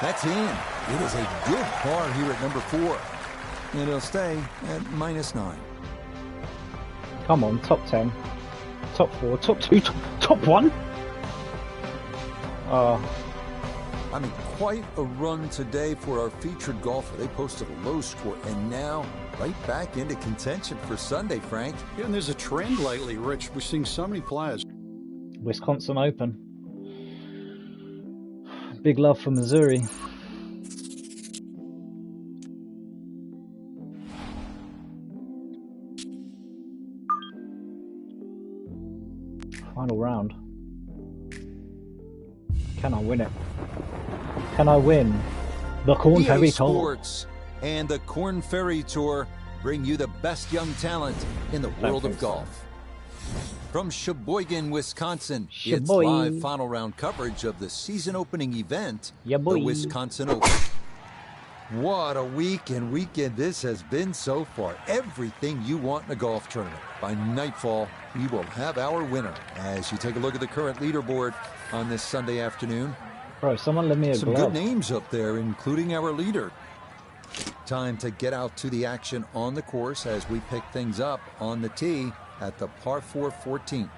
That's in. It is a good par here at number 4. And he'll stay at -9. Come on, top 10. Top 4, top 2, top 1? I mean, quite a run today for our featured golfer. They posted a low score, and now right back into contention for Sunday, Frank. Yeah, and there's a trend lately, Rich. We're seeing so many players. Wisconsin Open. Big love for Missouri. Final round. Can I win it? Can I win the Corn Ferry Tour? Sports and the Corn Ferry Tour bring you the best young talent in the world of golf. From Sheboygan, Wisconsin, it's live final round coverage of the season opening event, the Wisconsin Open. What a week and weekend this has been so far. Everything you want in a golf tournament. By nightfall, we will have our winner. As you take a look at the current leaderboard on this Sunday afternoon. Bro, someone lend me a Some glove. good names up there, including our leader. Time to get out to the action on the course as we pick things up on the tee at the par 4 14th.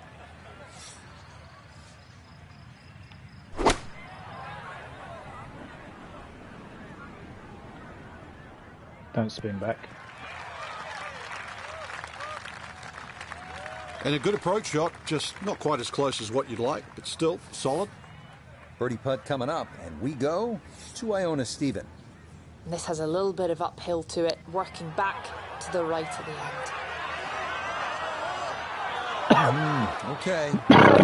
Don't spin back. And a good approach shot, just not quite as close as what you'd like, but still solid. Birdie putt coming up, and we go to Iona Stephen. This has a little bit of uphill to it, working back to the right at the end. Okay,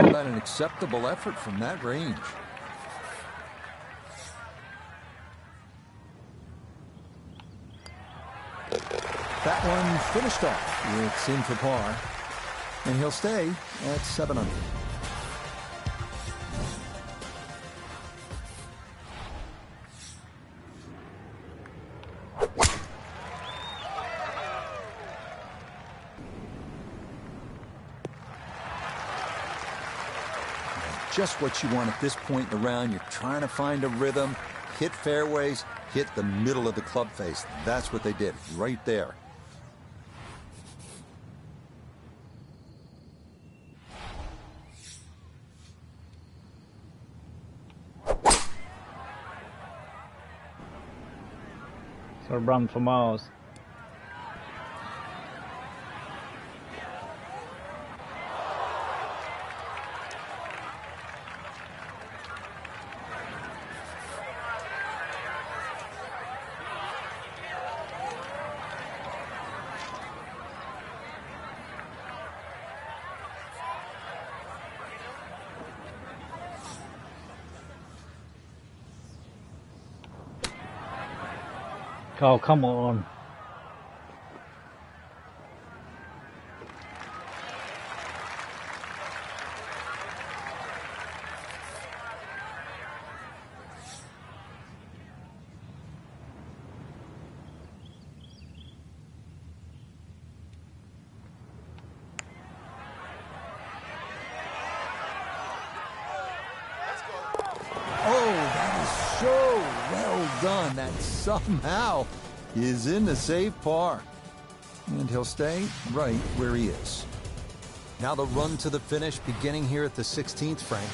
about an acceptable effort from that range. That one finished off. It's in for par, and he'll stay at 7 under. Just what you want at this point in the round. You're trying to find a rhythm, hit fairways, hit the middle of the club face. That's what they did right there. So run for miles. Oh, come on. Done. That somehow is in the save par. And he'll stay right where he is. Now the run to the finish beginning here at the 16th, Frank.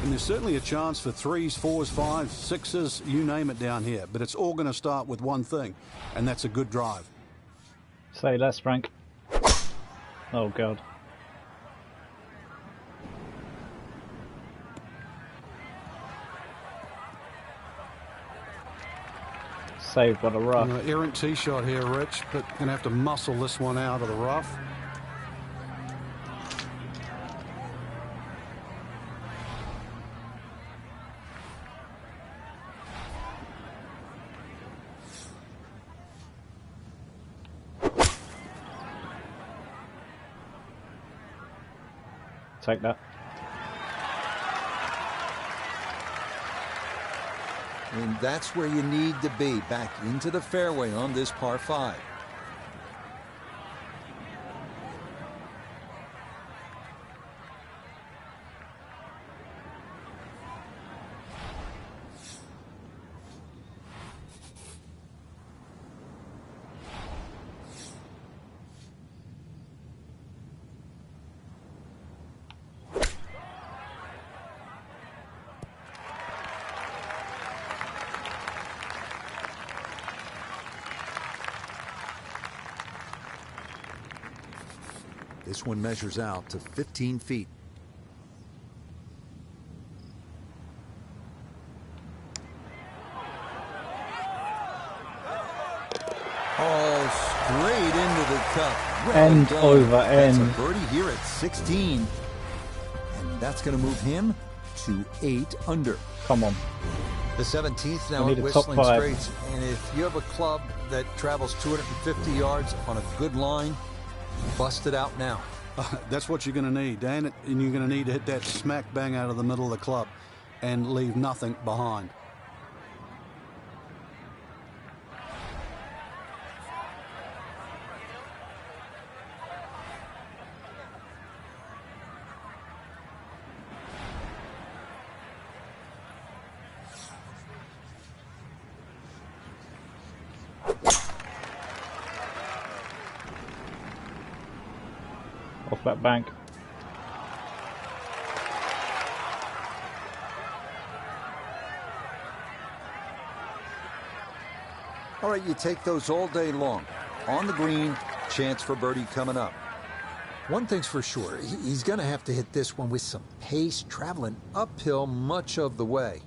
And there's certainly a chance for 3s, 4s, 5s, 6s, you name it down here. But it's all going to start with one thing, and that's a good drive. Say less, Frank. Oh, God. Saved by the rough. Errant tee shot here, Rich, but going to have to muscle this one out of the rough. Take that. And that's where you need to be, back into the fairway on this par 5. This one measures out to 15 feet. Oh, straight into the cup. End over end. That's a birdie here at 16. And that's going to move him to 8 under. Come on. The 17th now We at need a top Whistling five. Straits, and if you have a club that travels 250 yards on a good line, bust it out now. That's what you're going to need, Dan, and you're going to need to hit that smack bang out of the middle of the club and leave nothing behind. Off that bank. All right, you take those all day long. On the green, chance for birdie coming up. One thing's for sure, he's going to have to hit this one with some pace, traveling uphill much of the way.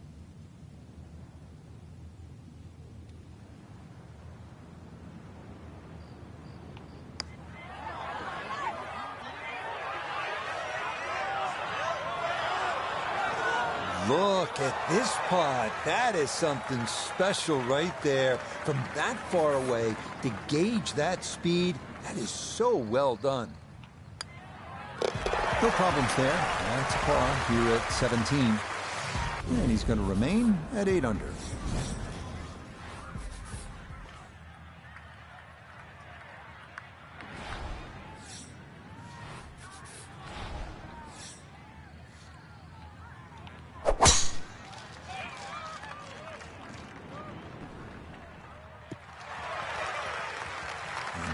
Look at this putt. That is something special right there. From that far away to gauge that speed, that is so well done. No problems there. That's par here at 17. And he's going to remain at 8 under.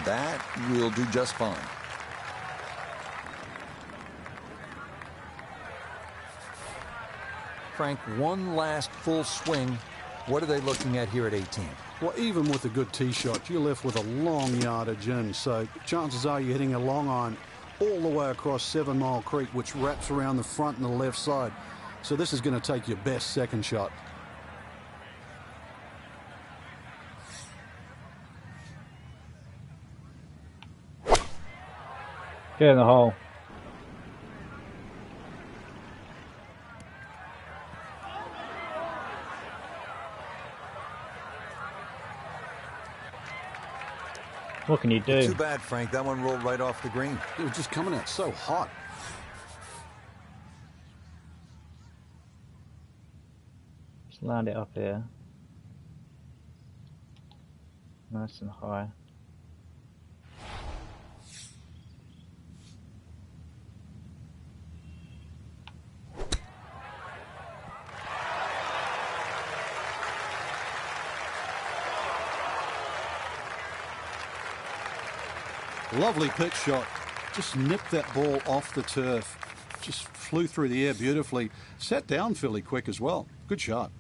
That will do just fine. Frank, one last full swing. What are they looking at here at 18? Well, even with a good tee shot, you're left with a long yardage in. So chances are you're hitting a long iron all the way across 7 Mile Creek, which wraps around the front and the left side. So this is going to take your best second shot. Get in the hole. What can you do? Too bad, Frank. That one rolled right off the green. It was just coming out so hot. Just land it up here. Nice and high. Lovely pitch shot. Just nipped that ball off the turf. Just flew through the air beautifully. Sat down fairly quick as well. Good shot.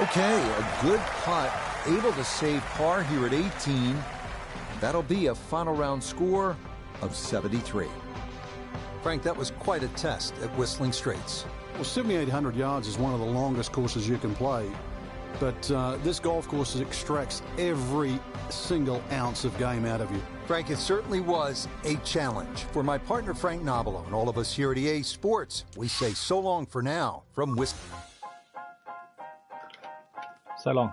Okay, a good putt. Able to save par here at 18. That'll be a final round score of 73. Frank, that was quite a test at Whistling Straits. Well, 7,800 yards is one of the longest courses you can play. But this golf course extracts every single ounce of game out of you. Frank, it certainly was a challenge. For my partner Frank Nobilo and all of us here at EA Sports, we say so long for now from Whistling. So long.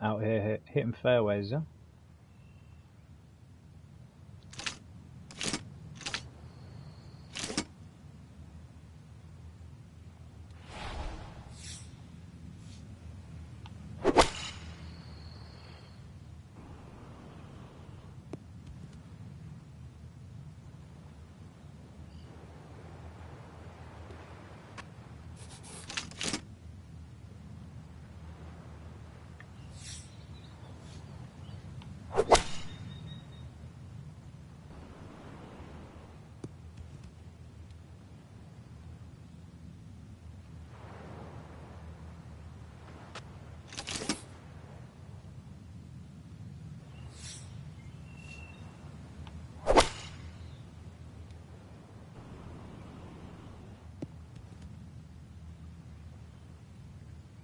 Out here hitting fairways, yeah?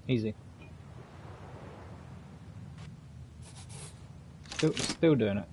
Easy. Still doing it.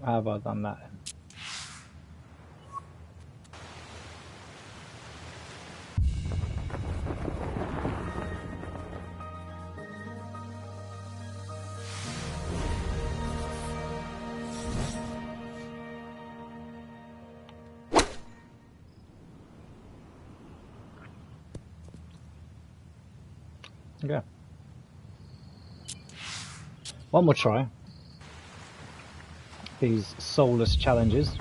How have I done that? Okay. One more try. These soulless challenges.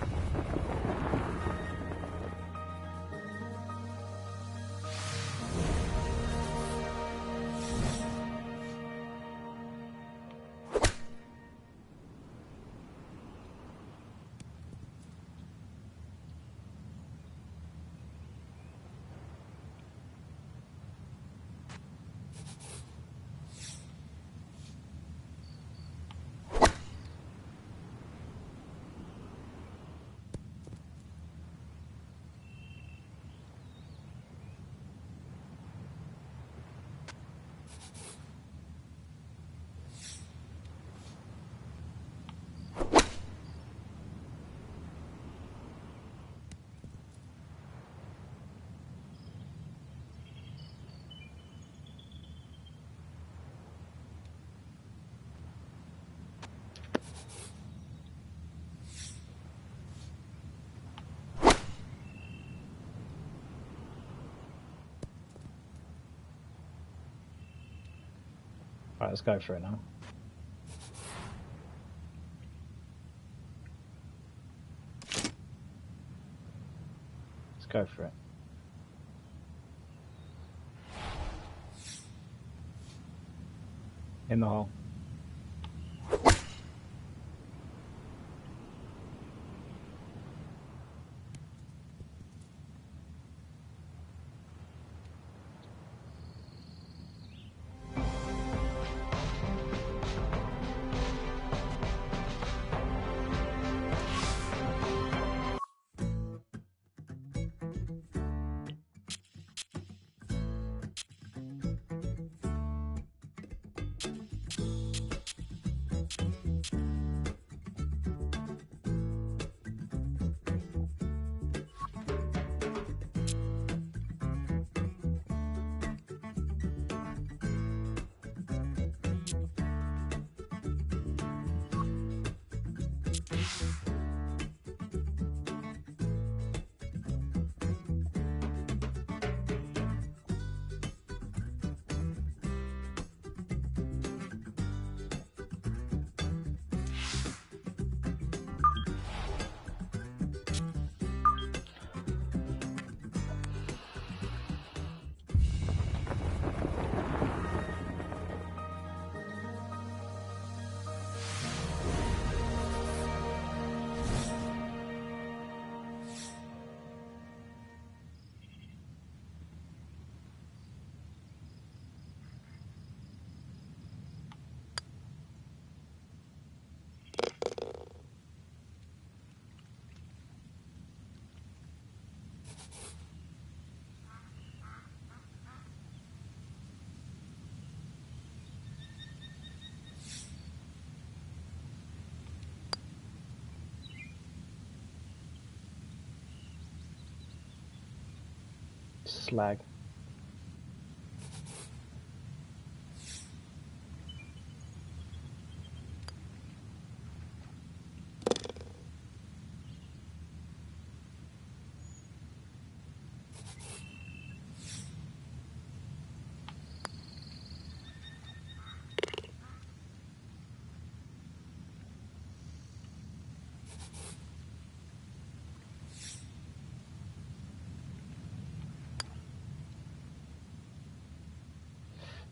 Right, let's go for it now. Let's go for it. In the hole. slag.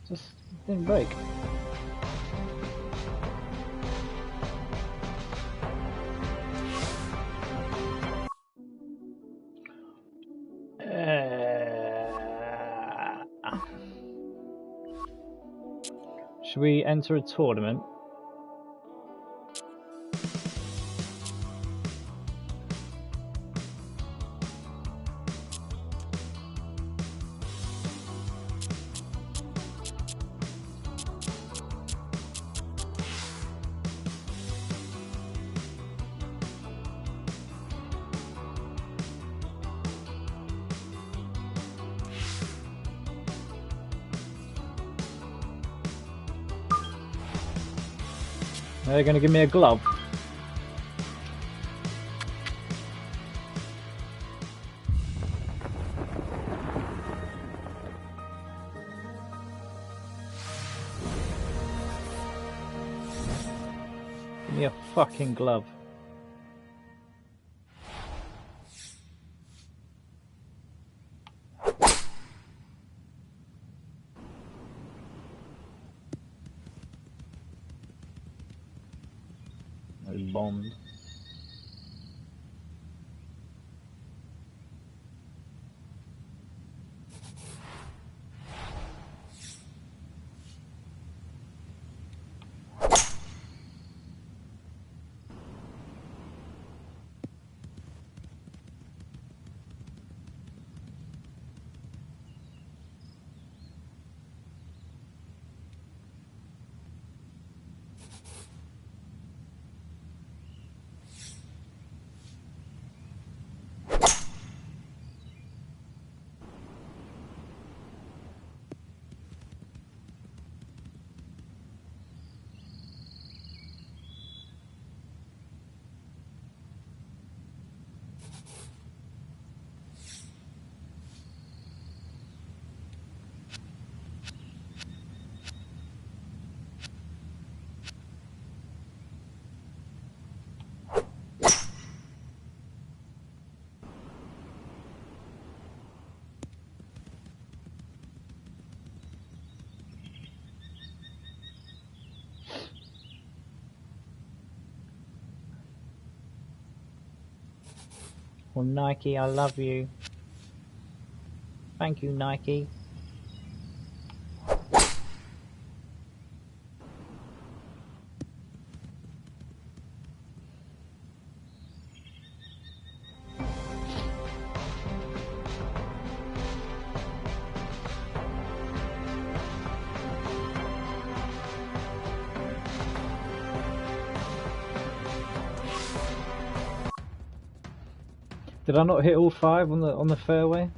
Just didn't break. Should we enter a tournament? They're going to give me a glove. Give me a fucking glove. Bombed. Well, Nike, I love you. Thank you, Nike. Did I not hit all 5 on the fairway?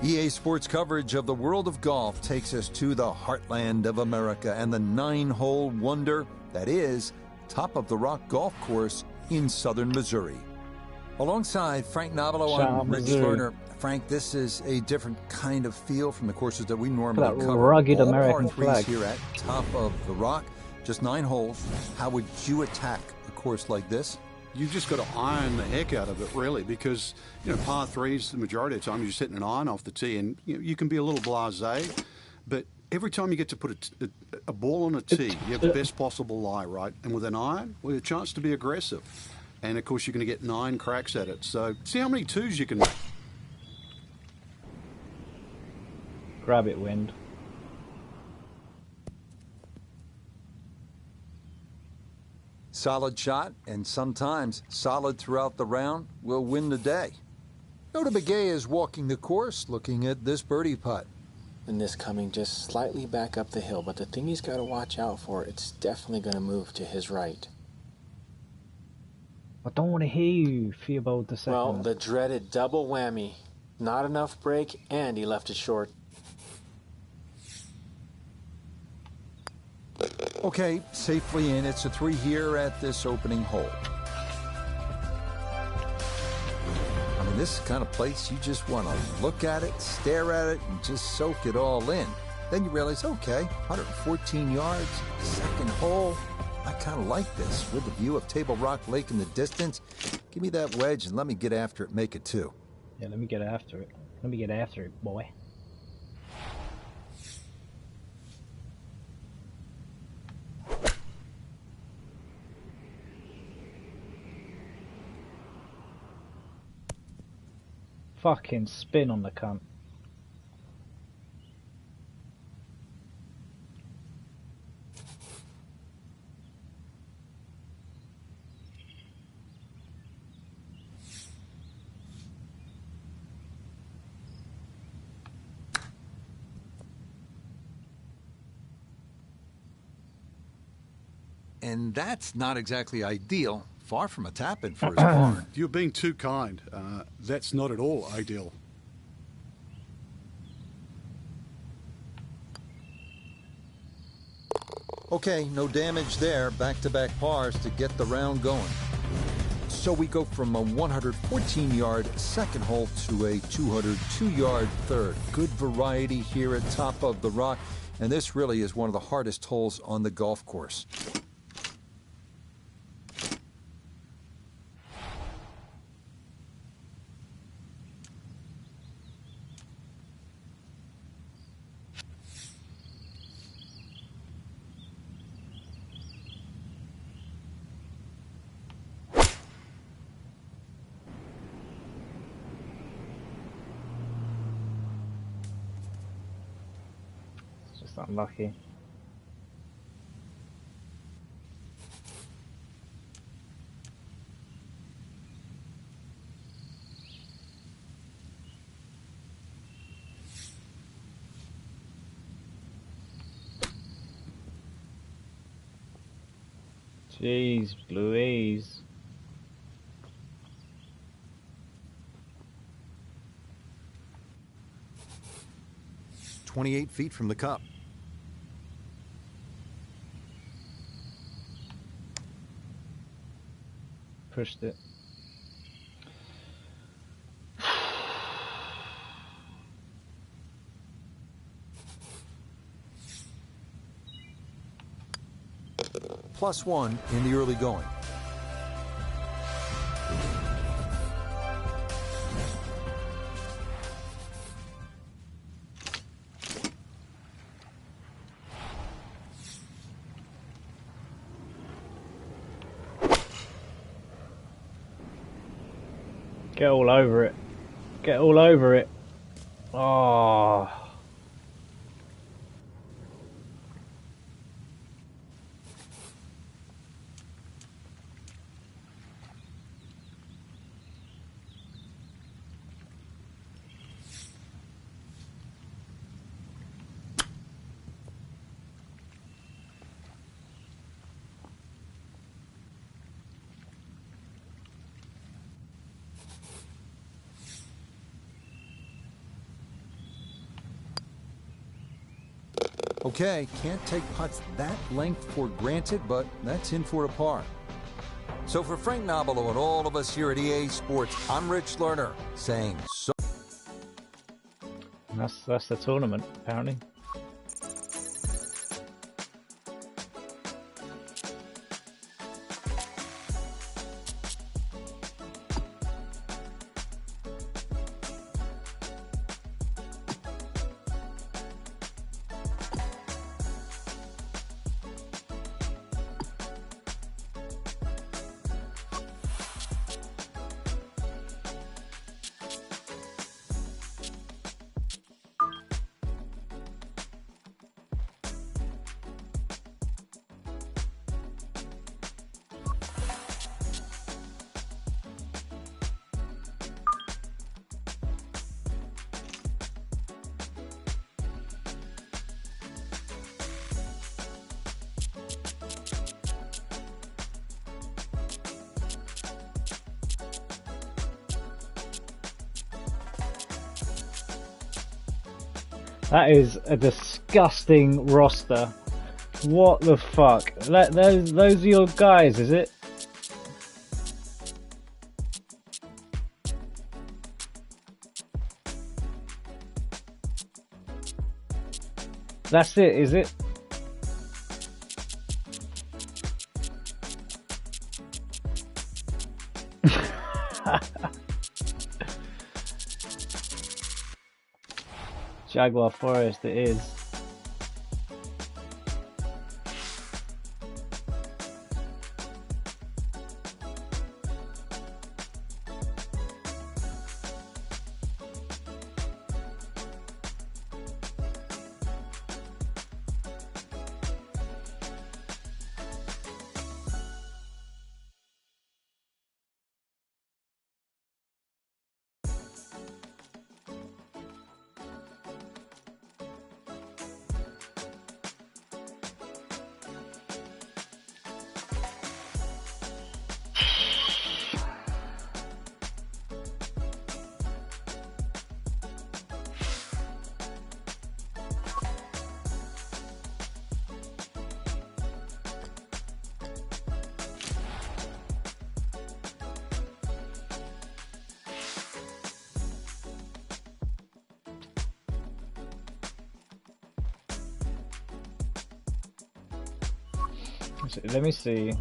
EA Sports coverage of the world of golf takes us to the heartland of America and the 9-hole wonder that is Top of the Rock Golf Course in southern Missouri. Alongside Frank Novello, I'm Rich Lerner. Frank, this is a different kind of feel from the courses that we normally That cover. rugged All American par threes flag. here at Top of the Rock. Just 9 holes. How would you attack a course like this? You've just got to iron the heck out of it, really, because, par threes, the majority of the time, you're just hitting an iron off the tee, and you can be a little blasé, but every time you get to put a ball on a tee, you have the best possible lie, right? And with an iron, well, a chance to be aggressive. And, of course, you're going to get 9 cracks at it. So see how many twos you can make. Grab it, wind. Solid shot, and sometimes solid throughout the round, will win the day. Nota Begay is walking the course, looking at this birdie putt. And this coming just slightly back up the hill, but the thing he's got to watch out for, it's definitely going to move to his right. I don't want to hear you, Theobald II. Well, the dreaded double whammy. Not enough break, and he left it short. Okay, safely in. It's a 3 here at this opening hole. I mean, this is the kind of place you just want to look at it, stare at it, and just soak it all in. Then you realize, okay, 114 yards, second hole. I kind of like this, with the view of Table Rock Lake in the distance. Give me that wedge and let me get after it, make it 2. Yeah, let me get after it. Let me get after it, boy. Fucking spin on the cunt. And that's not exactly ideal. Far from a tap-in for his par. You're being too kind. That's not at all ideal. Okay, no damage there. Back-to-back pars to get the round going. So we go from a 114-yard second hole to a 202-yard third. Good variety here at Top of the Rock, and this really is one of the hardest holes on the golf course. Just unlucky. Jeez Louise. "28 feet from the cup. Pushed it. +1 in the early going. Get all over it. Get all over it. Oh. Okay, can't take putts that length for granted, but that's in for a par. So for Frank Nobilo and all of us here at EA Sports, I'm Rich Lerner saying so. That's the tournament, apparently. That is a disgusting roster. What the fuck? Those are your guys, is it? That's it, is it? Jaguar Forest it is. Let me see.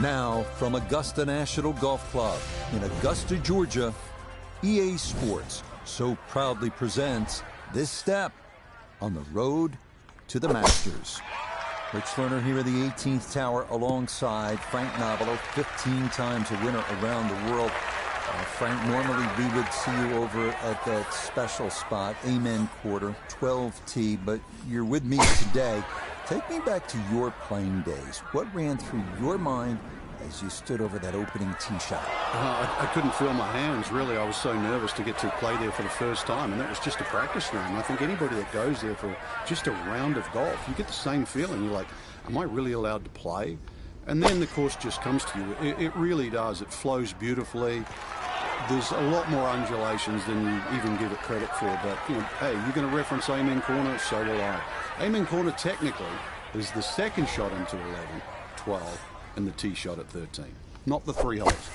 Now, from Augusta National Golf Club in Augusta, Georgia, EA Sports so proudly presents this step on the road to the Masters. Rich Lerner here at the 18th Tower alongside Frank Nobilo, 15 times a winner around the world. Frank, normally we would see you over at that special spot, Amen Quarter, 12T, but you're with me today. Take me back to your playing days. What ran through your mind as you stood over that opening tee shot? I couldn't feel my hands, really. I was so nervous to get to play there for the first time, and that was just a practice round. I think anybody that goes there for just a round of golf, you get the same feeling. You're like, am I really allowed to play? And then the course just comes to you. It really does. It flows beautifully. There's a lot more undulations than you even give it credit for, but, you know, hey, you're going to reference Amen Corner, so will I. Amen Corner technically is the second shot into 11, 12, and the tee shot at 13, not the 3 holes.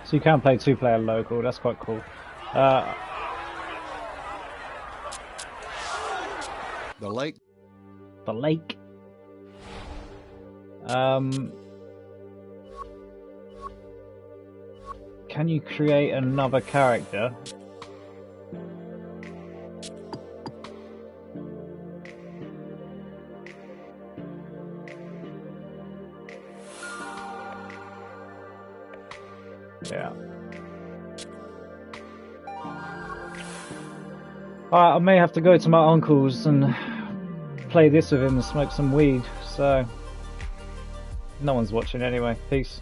So you can play 2-player local, that's quite cool. The lake. The lake. Can you create another character? Yeah. Alright, I may have to go to my uncle's and play this with him and smoke some weed, so no one's watching anyway. Peace.